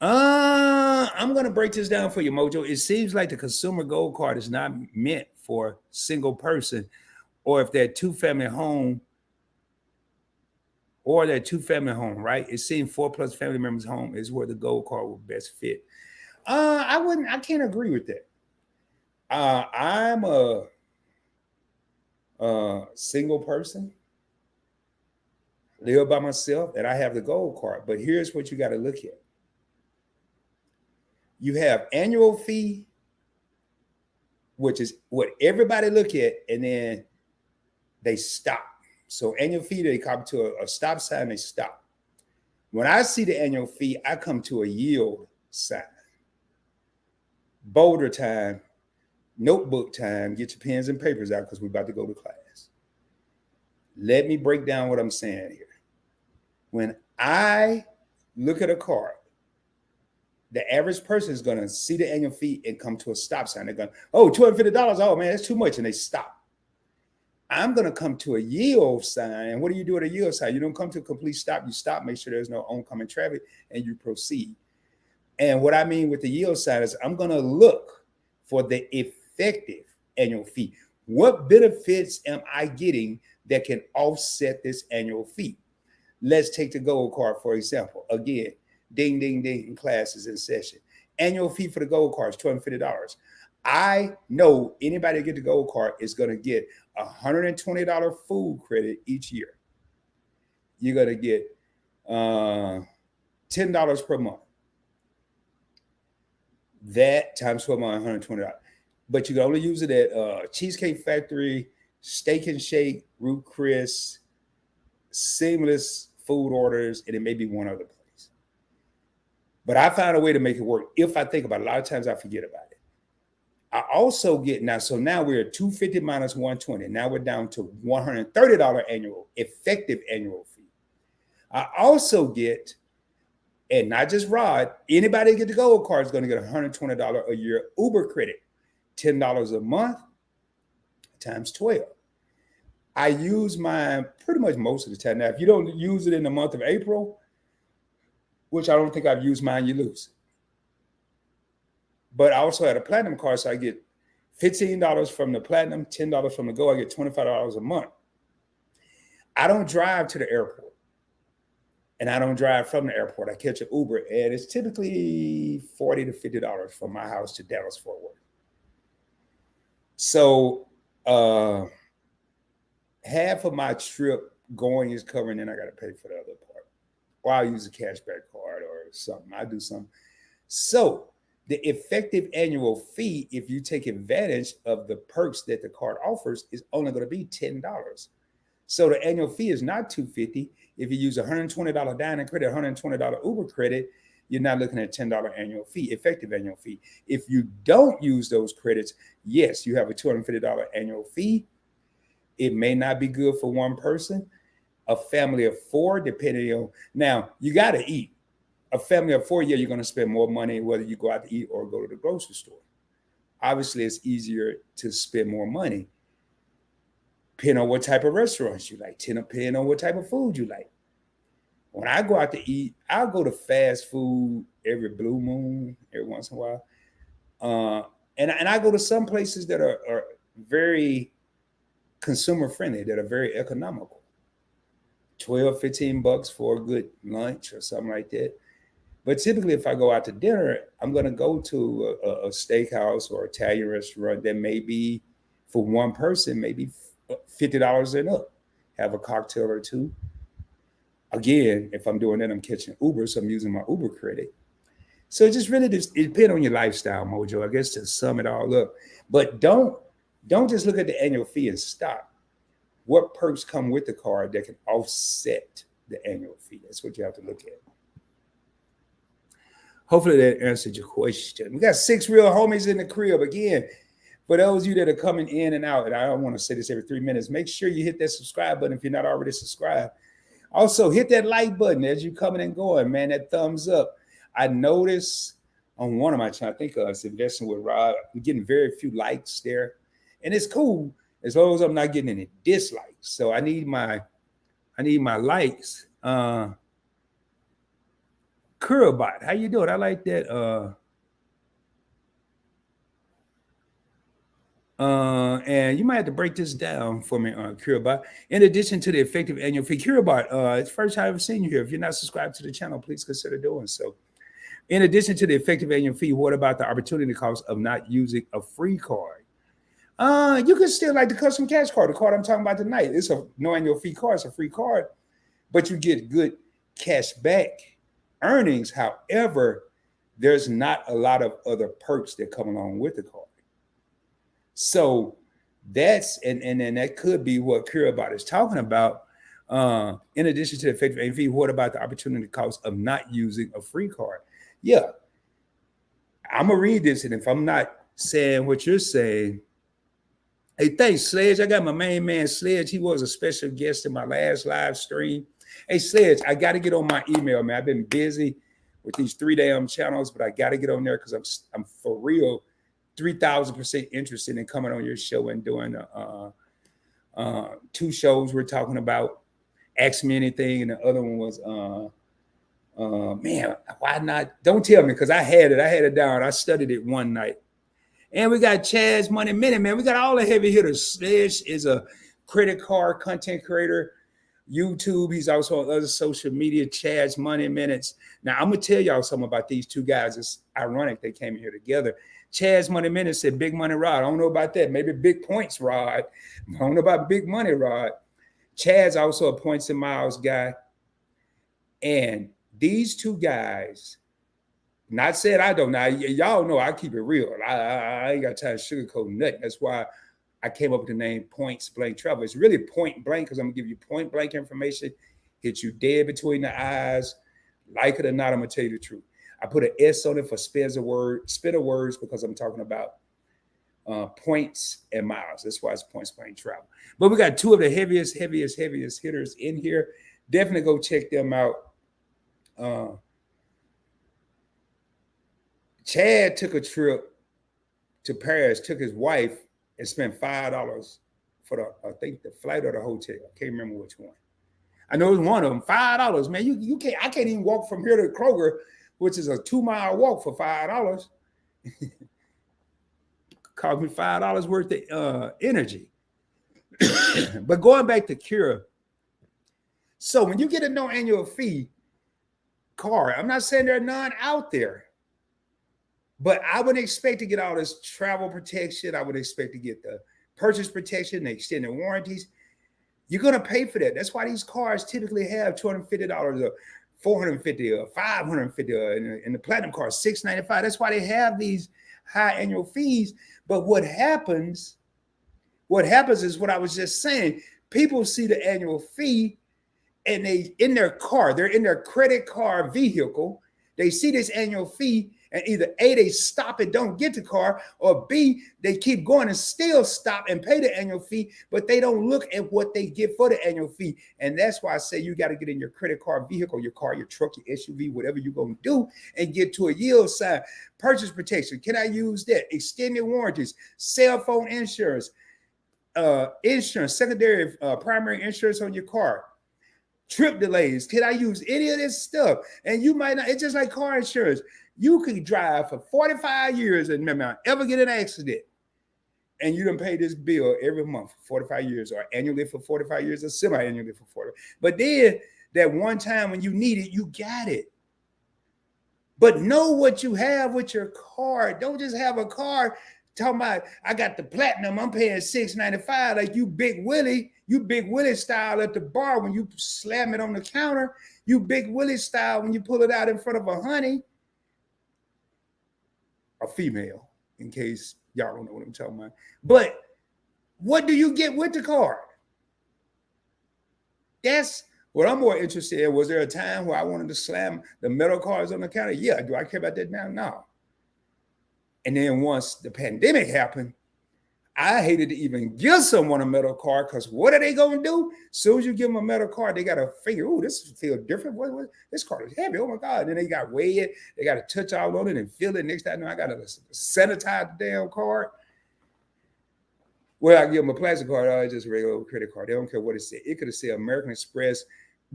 I'm going to break this down for you, Mojo. It seems like the consumer gold card is not meant for single person, or if they're two-family home, right? It seems 4+ family members home is where the gold card will best fit. I can't agree with that. I'm a single person, live by myself, and I have the gold card. But here's what you got to look at. You have annual fee, which is what everybody look at, and then they stop. So annual fee, they come to a stop sign, they stop. When I see the annual fee, I come to a yield sign. Boulder time, notebook time, get your pens and papers out, because we're about to go to class. Let me break down what I'm saying here. When I look at a card, the average person is going to see the annual fee and come to a stop sign. They're going, oh, $250. Oh, man, that's too much. And they stop. I'm going to come to a yield sign. And what do you do at a yield sign? You don't come to a complete stop. You stop, make sure there's no oncoming traffic, and you proceed. And what I mean with the yield sign is I'm going to look for the effective annual fee. What benefits am I getting that can offset this annual fee? Let's take the gold card, for example. Again, ding, ding, ding, classes in session. Annual fee for the gold card is $250. I know anybody that get the gold card is going to get $120 food credit each year. You're going to get $10 per month. That times 12 months, $120. But you can only use it at Cheesecake Factory, Steak and Shake, Root Chris, Seamless Food Orders, and it may be one other place. But I found a way to make it work. If I think about it, a lot of times I forget about it. I also get now we're at $250 minus $120. Now we're down to $130 annual, effective annual fee. I also get, and not just Rod, anybody get the gold card is going to get $120 a year Uber credit, $10 a month times 12. I use mine pretty much most of the time. Now, if you don't use it in the month of April, which I don't think I've used mine, you lose. But I also had a platinum card, so I get $15 from the platinum, $10 from the gold. I get $25 a month. I don't drive to the airport, and I don't drive from the airport. I catch an Uber, and it's typically $40 to $50 from my house to Dallas Fort Worth. So half of my trip going is covered, and then I got to pay for the other part. Or I'll use a cashback card or something. I do something. So the effective annual fee, if you take advantage of the perks that the card offers, is only going to be $10. So the annual fee is not $250. If you use $120 dining credit, $120 Uber credit, you're not looking at $10 annual fee, effective annual fee. If you don't use those credits, yes, you have a $250 annual fee. It may not be good for one person. A family of four, depending on, now you got to eat. A family of four, yeah, you're going to spend more money whether you go out to eat or go to the grocery store. Obviously, it's easier to spend more money depending on what type of restaurants you like, depending on what type of food you like. When I go out to eat, I'll go to fast food every blue moon, every once in a while. And I go to some places that are very consumer friendly, that are very economical. $12-15 for a good lunch or something like that. But typically, if I go out to dinner, I'm going to go to a steakhouse or Italian restaurant that may be, for one person, maybe $50 and up. Have a cocktail or two. Again, if I'm doing that, I'm catching Uber, so I'm using my Uber credit. So it just really it depends on your lifestyle, Mojo, I guess, to sum it all up. But don't just look at the annual fee and stop. What perks come with the card that can offset the annual fee? That's what you have to look at. Hopefully that answered your question. We got 6 real homies in the crib. Again, for those of you that are coming in and out, and I don't want to say this every 3 minutes, make sure you hit that subscribe button if you're not already subscribed. Also, hit that like button as you're coming and going, man, that thumbs up. I noticed on one of my channels, I think it's Investing with Rob, I'm getting very few likes there. And it's cool as long as I'm not getting any dislikes. So I need my likes. Kurabot, how you doing? I like that. And you might have to break this down for me, Kurabot. In addition to the effective annual fee, Kurabot, it's the first time I've ever seen you here. If you're not subscribed to the channel, please consider doing so. In addition to the effective annual fee, what about the opportunity cost of not using a free card? You can still like the custom cash card, the card I'm talking about tonight. It's a no annual fee card, it's a free card, but you get good cash back earnings. However, there's not a lot of other perks that come along with the card. So that's and that could be what Kurabot is talking about. In addition to the effective annual fee, what about the opportunity cost of not using a free card? Yeah, I'm gonna read this, and if I'm not saying what you're saying, hey, thanks, Sledge. I got my main man, Sledge. He was a special guest in my last live stream. Hey, Sledge, I got to get on my email, man. I've been busy with these 3 damn channels, but I got to get on there because I'm for real 3,000% interested in coming on your show and doing 2 shows we're talking about. Ask Me Anything, and the other one was, man, why not? Don't tell me, because I had it down. I studied it one night. And we got Chaz Money Minute, man. We got all the heavy hitters. Sledge is a credit card content creator. YouTube, he's also on other social media, Chaz Money Minutes. Now, I'm going to tell y'all something about these 2 guys. It's ironic they came here together. Chaz Money Minutes said Big Money Rod. I don't know about that. Maybe Big Points Rod. I don't know about Big Money Rod. Chaz also a points and miles guy. And these 2 guys, not said I don't know. Y'all know I keep it real. I ain't got time to sugarcoat nothing. That's why I came up with the name Points Blank Travel. It's really point blank because I'm going to give you point blank information, hit you dead between the eyes. Like it or not, I'm going to tell you the truth. I put an S on it for spin of words because I'm talking about points and miles. That's why it's Points Blank Travel. But we got 2 of the heaviest hitters in here. Definitely go check them out. Chad took a trip to Paris, took his wife, and spent $5 for I think the flight or the hotel. I can't remember which one. I know it was one of them. $5, man. You can't. I can't even walk from here to Kroger, which is a 2-mile walk, for $5. Cost me $5 worth of energy. But going back to Kira, So when you get a no annual fee car, I'm not saying there are none out there, but I would expect to get all this travel protection. I would expect to get the purchase protection, the extended warranties. You're gonna pay for that. That's why these cars typically have $250 or $450 or $550, or in the platinum car, $695. That's why they have these high annual fees. But what happens is what I was just saying. People see the annual fee and they're in their credit card vehicle. They see this annual fee, and either A, they stop and don't get the car, or B, they keep going and still stop and pay the annual fee, but they don't look at what they get for the annual fee. And that's why I say you got to get in your credit card vehicle, your car, your truck, your SUV, whatever you're going to do, and get to a yield sign. Purchase protection. Can I use that? Extended warranties, cell phone insurance, secondary, primary insurance on your car. Trip delays. Can I use any of this stuff? And you might not. It's just like car insurance. You could drive for 45 years and never ever get an accident. And you done pay this bill every month for 45 years, or annually for 45 years, or semi-annually for 40. But then that one time when you need it, you got it. But know what you have with your car. Don't just have a car talking about, I got the platinum, I'm paying $695, like you Big Willie style at the bar when you slam it on the counter. You Big Willie style when you pull it out in front of a honey. A female, in case y'all don't know what I'm talking about. But what do you get with the car? That's what I'm more interested in. Was there a time where I wanted to slam the metal cars on the counter? Yeah. Do I care about that now? No. And then once the pandemic happened, I hated to even give someone a metal card, because what are they going to do? As soon as you give them a metal card, they got to figure, oh, this feels different. What? This card is heavy. Oh, my God. And then they got to weigh it. They got to touch all on it and feel it. Next time, I got to sanitize the damn card. Well, I give them a plastic card. Oh, it's just a regular credit card. They don't care what it said. It could have said American Express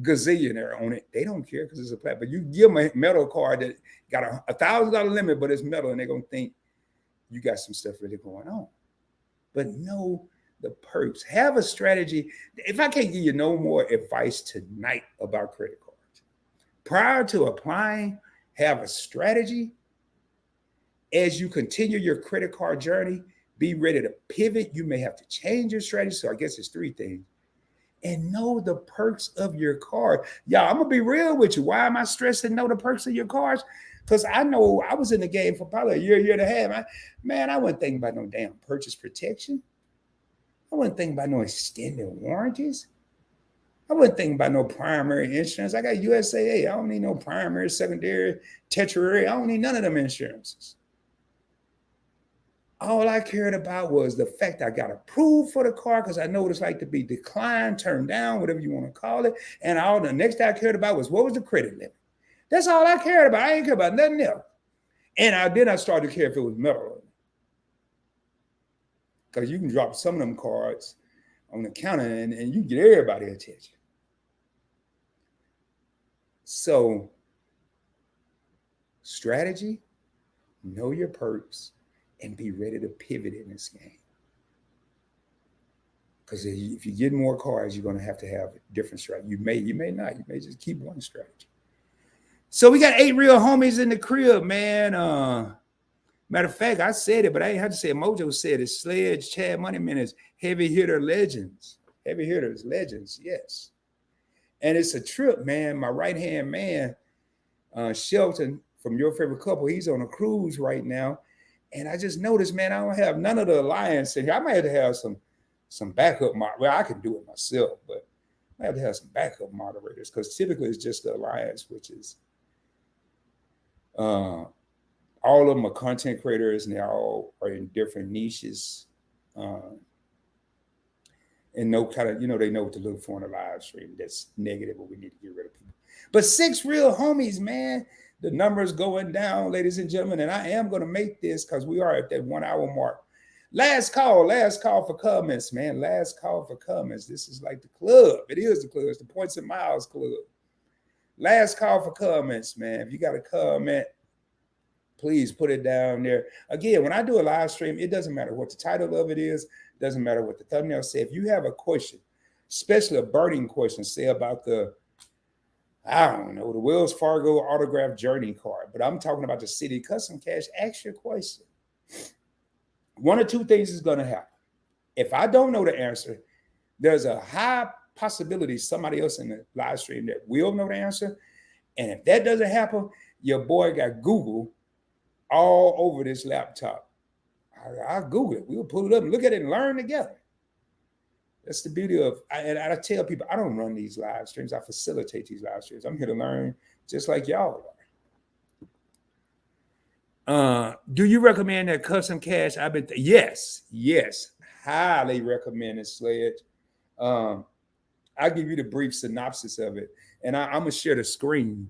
gazillionaire on it. They don't care because it's a plastic. But you give them a metal card that got a $1,000 limit, but it's metal, and they're going to think you got some stuff really going on. But know the perks. Have a strategy. If I can't give you no more advice tonight about credit cards, prior to applying, have a strategy. As you continue your credit card journey, be ready to pivot. You may have to change your strategy. So I guess it's three things. And know the perks of your card. Y'all, I'm going to be real with you. Why am I stressed to know the perks of your cards? Because I know I was in the game for probably a year and a half. I wasn't thinking about no damn purchase protection. I wasn't thinking about no extended warranties. I wasn't thinking about no primary insurance. I got USAA. I don't need no primary, secondary, tertiary. I don't need none of them insurances. All I cared about was the fact I got approved for the car, because I know what it's like to be declined, turned down, whatever you want to call it. And all the next thing I cared about was, what was the credit limit? That's all I cared about. I ain't care about nothing else. And then I started to care if it was metal. Because you can drop some of them cards on the counter and you get everybody's attention. So, strategy, know your perks, and be ready to pivot in this game. Because if you get more cards, you're going to have different strategy. You may not. You may just keep one strategy. So we got 8 real homies in the crib, man. Matter of fact, I said it, but I ain't have to say it. Mojo said it. Sledge, Chad, Money Minutes, heavy hitter legends. Heavy hitters, legends, yes. And it's a trip, man. My right-hand man, Shelton, from Your Favorite Couple, he's on a cruise right now. And I just noticed, man, I don't have none of the alliance in here. I might have to have some backup. Well, I can do it myself, but I have to have some backup moderators, because typically it's just the alliance, which is all of them are content creators, and they all are in different niches. And no kind of, they know what to look for in a live stream that's negative, but we need to get rid of people. But 6 real homies, man. The number's going down, ladies and gentlemen, and I am going to make this, because we are at that 1 hour mark. Last call for comments, man. Last call for comments. This is like the club. It is the club. It's the Points and Miles Club. Last call for comments, man. If you got a comment, please put it down there. Again, when I do a live stream, it doesn't matter what the title of it is. It doesn't matter what the thumbnail says. If you have a question, especially a burning question, say about I don't know, the Wells Fargo autograph journey card, but I'm talking about the Citi Custom Cash. Ask your question. One or two things is going to happen. If I don't know the answer, there's a high possibility somebody else in the live stream that will know the answer. And if that doesn't happen, your boy got Google all over this laptop. I'll Google it. We'll pull it up and look at it and learn together. That's the beauty of, and I tell people, I don't run these live streams. I facilitate these live streams. I'm here to learn just like y'all are. Do you recommend that Custom Cash? Yes, highly recommend it, Sledge. I'll give you the brief synopsis of it, and I'm gonna share the screen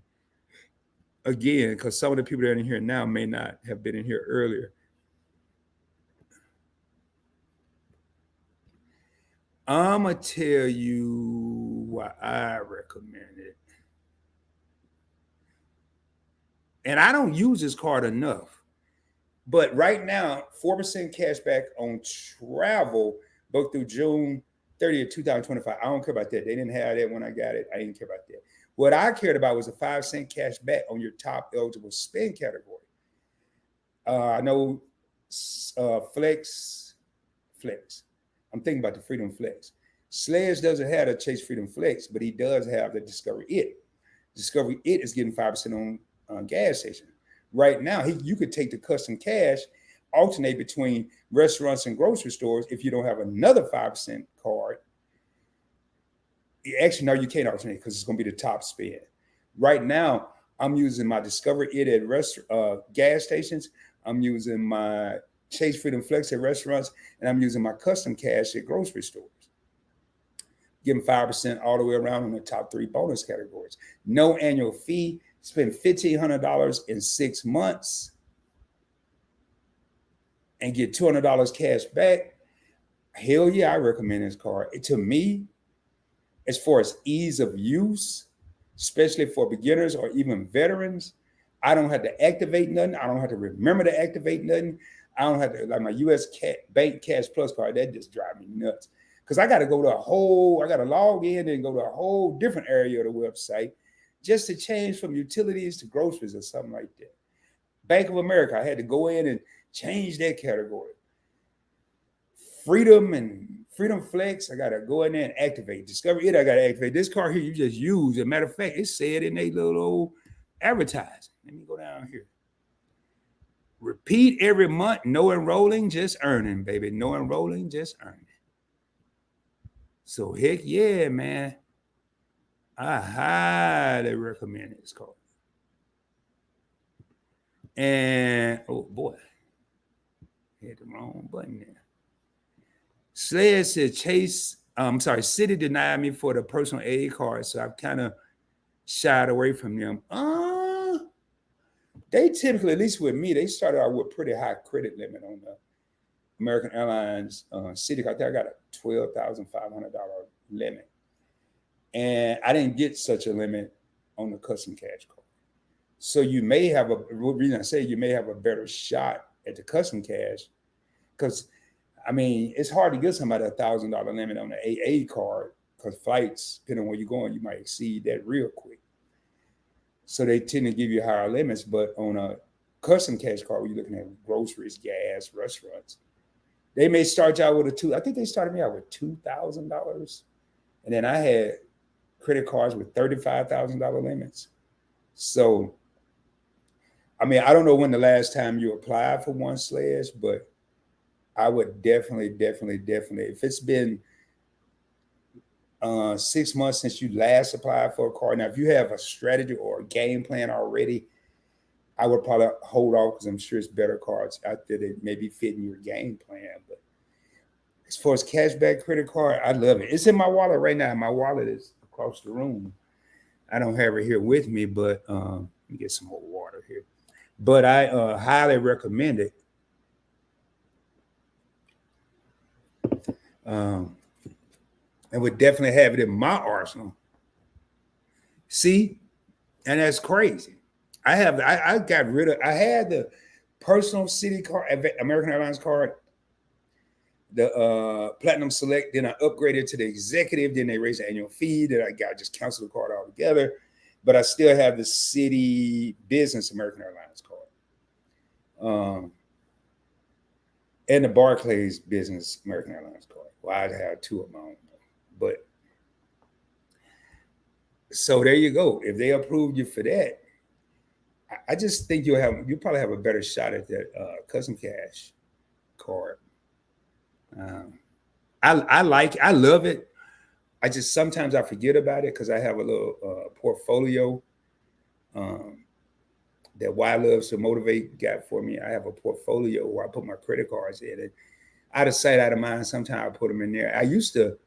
again because some of the people that are in here now may not have been in here earlier. I'm gonna tell you why I recommend it, and I don't use this card enough. But right now, 4% cash back on travel booked through June 30th, 2025. I don't care about that. They didn't have that when I got it. I didn't care about that. What I cared about was a 5-cent cash back on your top eligible spend category. I know Flex. I'm thinking about the Freedom Flex. Sledge doesn't have the Chase Freedom Flex, but he does have the Discovery It. Discovery It is getting 5% on gas station. Right now, you could take the Custom Cash, alternate between restaurants and grocery stores. If you don't have another 5% card, actually, no, you can't alternate because it's going to be the top spend. Right now, I'm using my Discover It at gas stations. I'm using my Chase Freedom Flex at restaurants, and I'm using my Custom Cash at grocery stores. Give them 5% all the way around in the top 3 bonus categories. No annual fee. Spend $1,500 in 6 months and get $200 cash back. Hell yeah, I recommend this card. To me, as far as ease of use, especially for beginners or even veterans, I don't have to activate nothing. I don't have to remember to activate nothing. I don't have to, like my US Bank Cash Plus card, that just drives me nuts. Because I got to I got to log in and go to a whole different area of the website just to change from utilities to groceries or something like that. Bank of America, I had to go in and change that category. Freedom and Freedom Flex, I got to go in there and activate. Discover It, I got to activate. This card here, you just use. As a matter of fact, it said in a little old advertising. Let me go down here. Repeat every month, no enrolling, just earning, baby. No enrolling, just earning. So heck yeah, man. I highly recommend this card. And oh boy, hit the wrong button there. Sledge said Citi denied me for the personal aid card, so I've kind of shied away from them. They typically, at least with me, they started out with pretty high credit limit on the American Airlines Citi card. I got a $12,500 limit. And I didn't get such a limit on the Custom Cash card. So you may have you may have a better shot at the Custom Cash because, I mean, it's hard to get somebody a $1,000 limit on the AA card because flights, depending on where you're going, you might exceed that real quick. So they tend to give you higher limits, but on a Custom Cash card, where you're looking at groceries, gas, restaurants, they may start you out with I think they started me out with $2,000. And then I had credit cards with $35,000 limits. So, I mean, I don't know when the last time you applied for one, Sledge, but I would definitely, if it's been 6 months since you last applied for a card. Now, if you have a strategy or a game plan already, I would probably hold off because I'm sure it's better cards out there that maybe fit in your game plan. But as far as cashback credit card, I love it. It's in my wallet right now. My wallet is across the room. I don't have it here with me, but let me get some more water here. But I highly recommend it. I would definitely have it in my arsenal. See, and that's crazy. I had the personal Citi card, American Airlines card. the Platinum Select. Then I upgraded to the Executive. Then they raised the annual fee. Then I just canceled the card altogether. But I still have the Citi Business American Airlines card. And the Barclays Business American Airlines card. Well, I have two of my own. But so there you go. If they approve you for that, I just think you'll probably have a better shot at that Custom Cash card. I love it. I just sometimes I forget about it because I have a little portfolio that Why Loves to Motivate got for me. I have a portfolio where I put my credit cards in it. Out of sight, out of mind. Sometimes I put them in there. I used to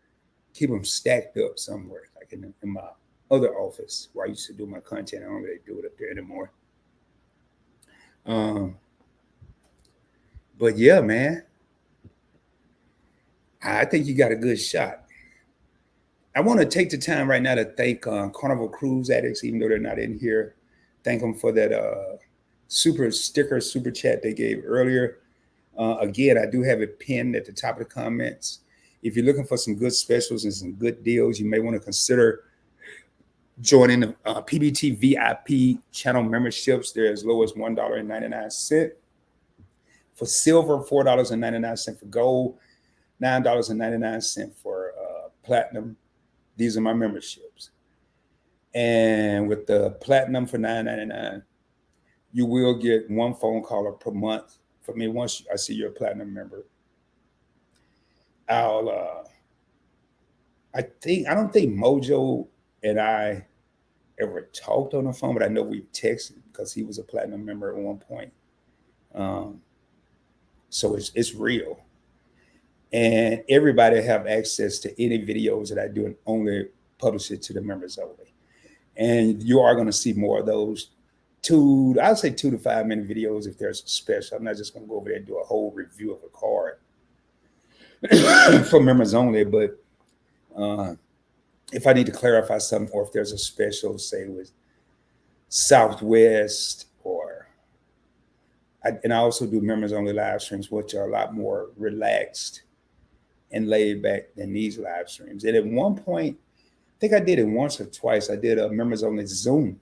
keep them stacked up somewhere, like in my other office where I used to do my content. I don't really do it up there anymore. But yeah, man, I think you got a good shot. I want to take the time right now to thank Carnival Cruise Addicts, even though they're not in here. Thank them for that super chat they gave earlier. Again, I do have it pinned at the top of the comments. If you're looking for some good specials and some good deals, you may want to consider joining the PBT VIP channel memberships. They're as low as $1.99. For silver, $4.99. For gold, $9.99. For platinum, these are my memberships. And with the platinum for $9.99, you will get one phone caller per month for me. Once I see you're a platinum member, I don't think Mojo and I ever talked on the phone, but I know we texted because he was a platinum member at one point. So it's real. And everybody have access to any videos that I do and only publish it to the members only. And you are going to see more of those I'd say 2 to 5 minute videos if there's a special. I'm not just going to go over there and do a whole review of a card for members only. But if I need to clarify something, or if there's a special, say with Southwest, and I also do members only live streams, which are a lot more relaxed and laid back than these live streams. And at one point, I think I did it once or twice. I did a members only Zoom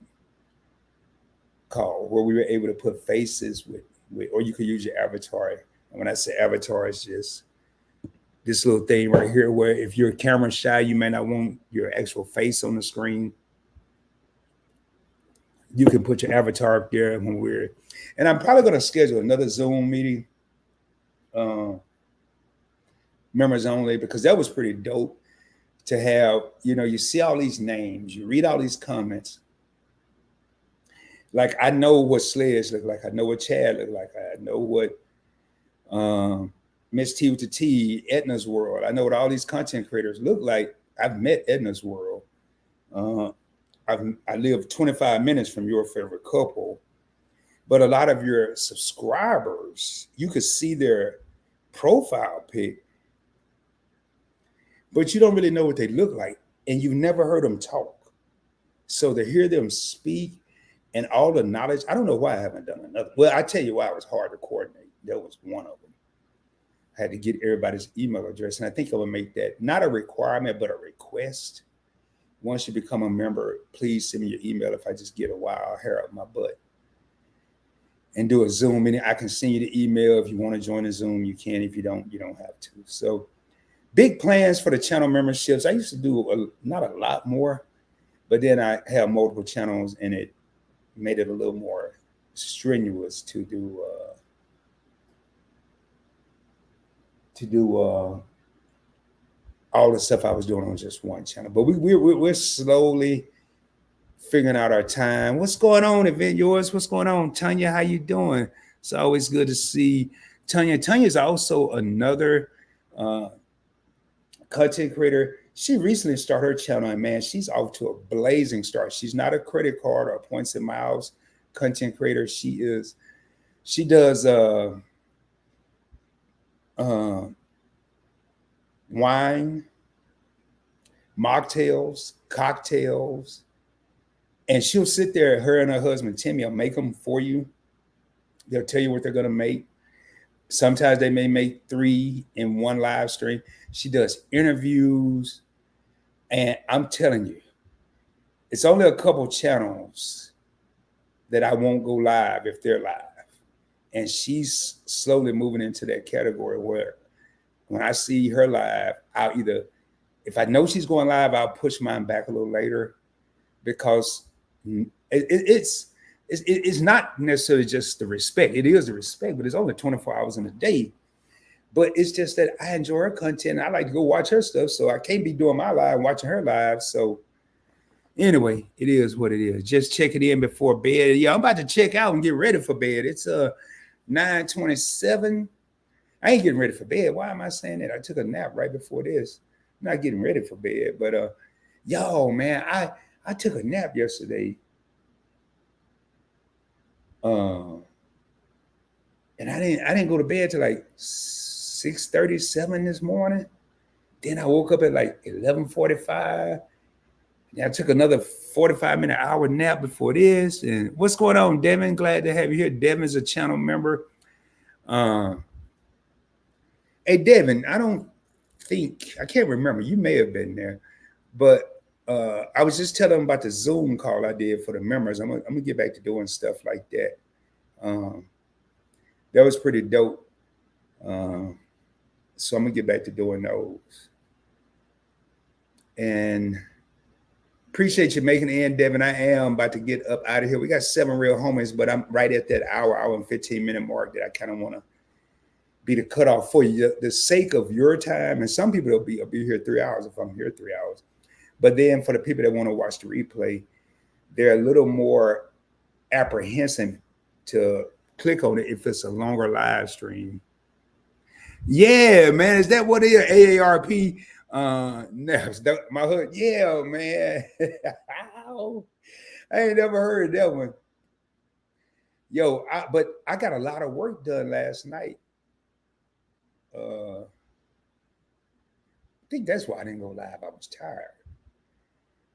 call where we were able to put faces with or you could use your avatar. And when I say avatar, it's just this little thing right here where if you're camera shy, you may not want your actual face on the screen. You can put your avatar up there and I'm probably going to schedule another Zoom meeting, members only, because that was pretty dope to have. You see all these names, you read all these comments. Like, I know what Sledge look like. I know what Chad look like. I know what Miss T with the T, Edna's World. I know what all these content creators look like. I've met Edna's World. I live 25 minutes from your favorite couple. But a lot of your subscribers, you could see their profile pic, but you don't really know what they look like. And you've never heard them talk. So to hear them speak and all the knowledge, I don't know why I haven't done another. Well, I tell you why it was hard to coordinate. That was one of them. I had to get everybody's email address. And I think I would make that not a requirement, but a request. Once you become a member, please send me your email. If I just get a wild hair up my butt and do a Zoom meeting, I can send you the email. If you want to join the Zoom, you can. If you don't, you don't have to. So big plans for the channel memberships. I used to do not a lot more, but then I have multiple channels and it made it a little more strenuous to do all the stuff I was doing on just one channel. But we're slowly figuring out our time. What's going on, Event Yours? What's going on, Tanya? How you doing? It's always good to see Tanya. Tanya's also another content creator. She recently started her channel, and man, she's off to a blazing start. She's not a credit card or points and miles content creator. She does wine, mocktails, cocktails, and she'll sit there, her and her husband Timmy will make them for you. They'll tell you what they're going to make. Sometimes they may make 3 in one live stream. She does interviews, and I'm telling you, it's only a couple channels that I won't go live if they're live. And she's slowly moving into that category where when I see her live, I'll either, if I know she's going live, I'll push mine back a little later because it's not necessarily just the respect. It is the respect, but it's only 24 hours in a day. But it's just that I enjoy her content. I like to go watch her stuff, so I can't be doing my live, watching her live. So anyway, it is what it is. Just check it in before bed. Yeah, I'm about to check out and get ready for bed. It's 9:27. I ain't getting ready for bed. Why am I saying that? I took a nap right before this. I'm not getting ready for bed. But yo, man, I took a nap yesterday. And I didn't go to bed till like 6:37 this morning. Then I woke up at like 11:45. And I took another 45-minute hour nap before this. And what's going on, Devin? Glad to have you here. Devin's a channel member. Hey, Devin, I can't remember. You may have been there, but I was just telling them about the Zoom call I did for the members. I'm gonna get back to doing stuff like that. That was pretty dope. So I'm gonna get back to doing those. And appreciate you making it in, Devin. I am about to get up out of here. We got 7 real homies, but I'm right at that hour and 15-minute mark that I kind of want to be the cutoff for you. The sake of your time, and some people will be here 3 hours if I'm here 3 hours. But then for the people that want to watch the replay, they're a little more apprehensive to click on it if it's a longer live stream. Yeah, man, is that what it is? AARP? My hood. Yeah, man. I ain't never heard that one. Yo, but I got a lot of work done last night. I think that's why I didn't go live. I was tired.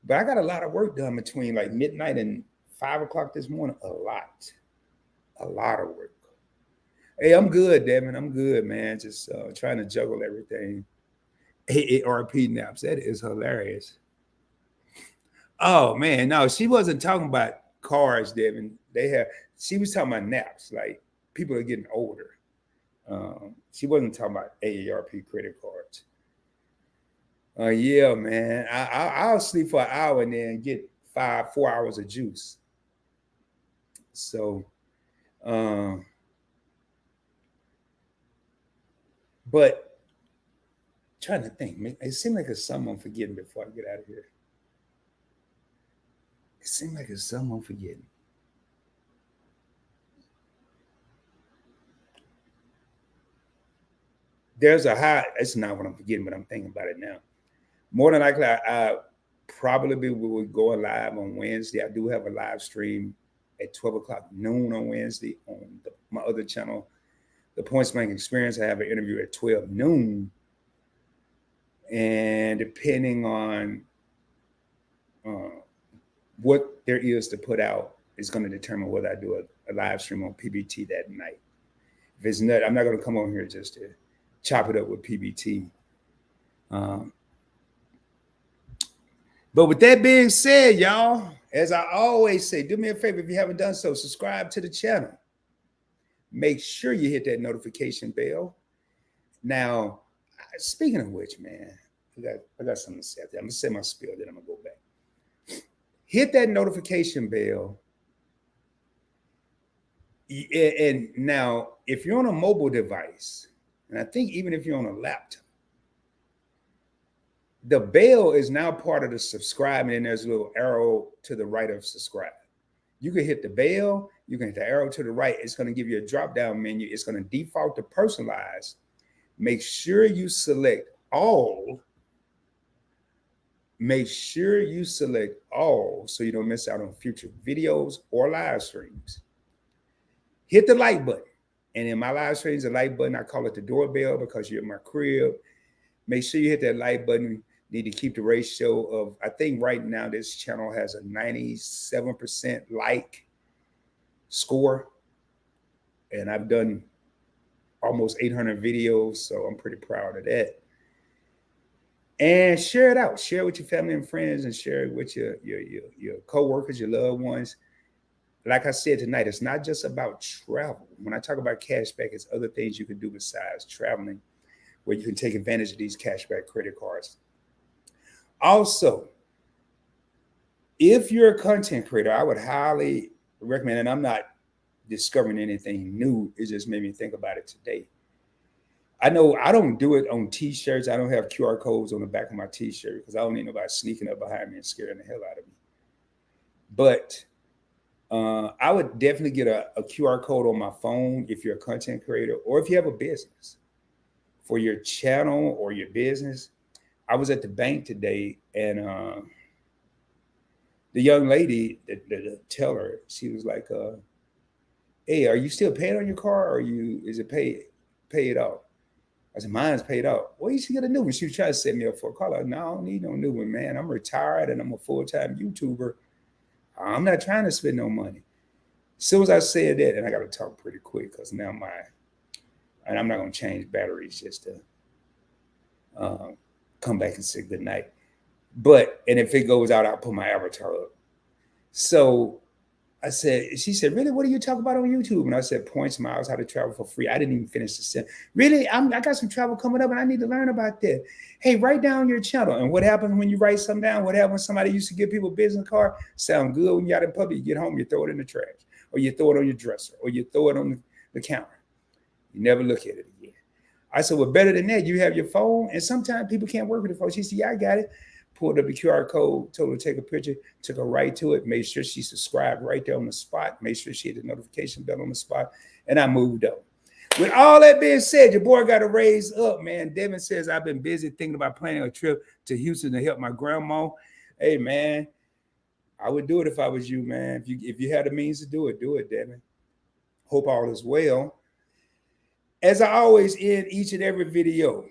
But I got a lot of work done between like midnight and 5 o'clock this morning. A lot of work. Hey, I'm good, Devin. I'm good, man. Just trying to juggle everything. AARP naps. That is hilarious. Oh man, no, she wasn't talking about cars, Devin. She was talking about naps. Like people are getting older. She wasn't talking about AARP credit cards. Yeah, man. I'll sleep for an hour and then get 4 hours of juice. So, but trying to think, it seemed like it's something I'm forgetting before I get out of here. It seemed like it's something I'm forgetting. There's a high. It's not what I'm forgetting, but I'm thinking about it now. More than likely, I probably will go live on Wednesday. I do have a live stream at 12 o'clock noon on Wednesday on my other channel, The Points Blank Experience. I have an interview at 12 noon. And depending on what there is to put out is going to determine whether I do a live stream on PBT that night. If it's not, I'm not going to come on here just to chop it up with PBT. But with that being said, y'all, as I always say, do me a favor if you haven't done so, subscribe to the channel. Make sure you hit that notification bell. Now, speaking of which, man, I got something to say. I'm going to say my spiel, then I'm going to go back. Hit that notification bell. And now, if you're on a mobile device, and I think even if you're on a laptop, the bell is now part of the subscribe, and then there's a little arrow to the right of subscribe. You can hit the bell, you can hit the arrow to the right. It's going to give you a drop-down menu. It's going to default to personalized. Make sure you select all. Make sure you select all so you don't miss out on future videos or live streams. Hit the like button. And in my live streams, the like button, I call it the doorbell because you're in my crib. Make sure you hit that like button. Need to keep the ratio of, I think right now this channel has a 97% like score. And I've done almost 800 videos. So I'm pretty proud of that. And share it out. Share it with your family and friends, and share it with your co-workers, your loved ones. Like I said tonight, it's not just about travel. When I talk about cashback, it's other things you can do besides traveling, where you can take advantage of these cashback credit cards. Also, if you're a content creator, I would highly recommend, and I'm not discovering anything new, it just made me think about it today. I know I don't do it on t-shirts. I don't have QR codes on the back of my t-shirt because I don't need nobody sneaking up behind me and scaring the hell out of me. But I would definitely get a QR code on my phone if you're a content creator, or if you have a business for your channel or your business. I was at the bank today, and the young lady, the teller, she was like, "Hey, are you still paying on your car, or is it paid off?" I said, "Mine's paid off." "Well, you should get a new one." She was trying to set me up for a car. Like, "No, I don't need no new one, man. I'm retired and I'm a full-time YouTuber. I'm not trying to spend no money." As soon as I said that, and I got to talk pretty quick because now and I'm not going to change batteries just to come back and say good night. And if it goes out, I'll put my avatar up. So she said, "Really? What are you talking about on YouTube?" And I said, "Points, miles, how to travel for free." I didn't even finish the sentence. "Really? I got some travel coming up and I need to learn about that." "Hey, write down your channel." And what happens when you write something down? What happens when somebody used to give people a business card? Sound good when you're out in public. You get home, you throw it in the trash, or you throw it on your dresser, or you throw it on the counter. You never look at it again. I said, "Well, better than that, you have your phone." And sometimes people can't work with the phone. She said, "Yeah, I got it." Pulled up the QR code, told her to take a picture, took her right to it, made sure she subscribed right there on the spot, made sure she had the notification bell on the spot, and I moved on. With all that being said, your boy got to raise up, man. Devin says, "I've been busy thinking about planning a trip to Houston to help my grandma." Hey, man, I would do it if I was you, man. If you had the means to do it, Devin. Hope all is well. As I always end each and every video,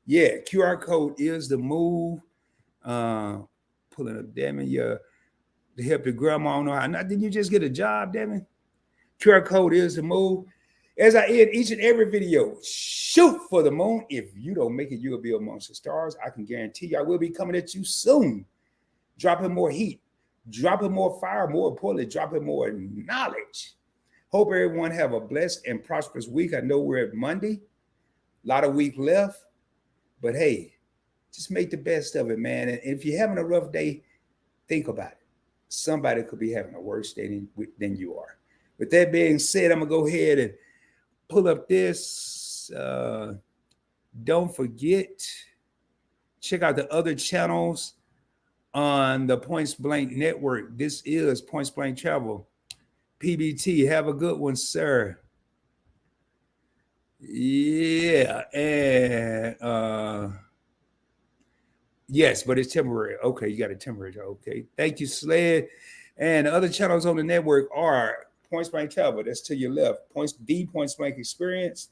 yeah, QR code is the move. Pulling up, Devin, to help your grandma know how. Now, didn't you just get a job, Devin? QR code is the move. As I end each and every video, shoot for the moon. If you don't make it, you'll be amongst the stars. I can guarantee you I will be coming at you soon. Dropping more heat, dropping more fire, more importantly, dropping more knowledge. Hope everyone have a blessed and prosperous week. I know we're at Monday. A lot of week left. But hey, just make the best of it, man. And if you're having a rough day, think about it. Somebody could be having a worse day than you are. With that being said, I'm going to go ahead and pull up this. Don't forget, check out the other channels on the Points Blank Network. This is Points Blank Travel. PBT, have a good one, sir. Yeah, and yes, but it's temporary. Okay, you got a temporary. Okay, thank you, Sled. And the other channels on the network are Points Blank Travel. That's to your left. The Points Blank Experience,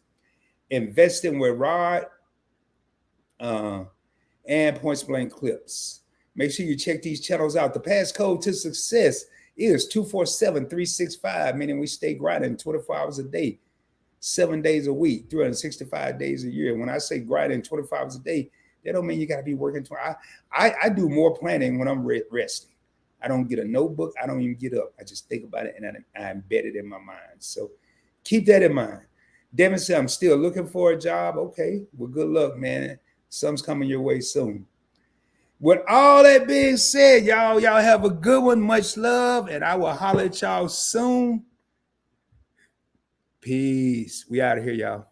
Investing with Rod, and Points Blank Clips. Make sure you check these channels out. The passcode to success is 247-365, meaning we stay grinding 24 hours a day, 7 days a week, 365 days a year. When I say grinding 24 hours a day, that don't mean you got to be working. I do more planning when I'm resting. I don't get a notebook. I don't even get up. I just think about it and I embed it in my mind. So keep that in mind. Devin said, "I'm still looking for a job." Okay, well, good luck, man. Something's coming your way soon. With all that being said, y'all have a good one. Much love, and I will holler at y'all soon. Peace. We out of here, y'all.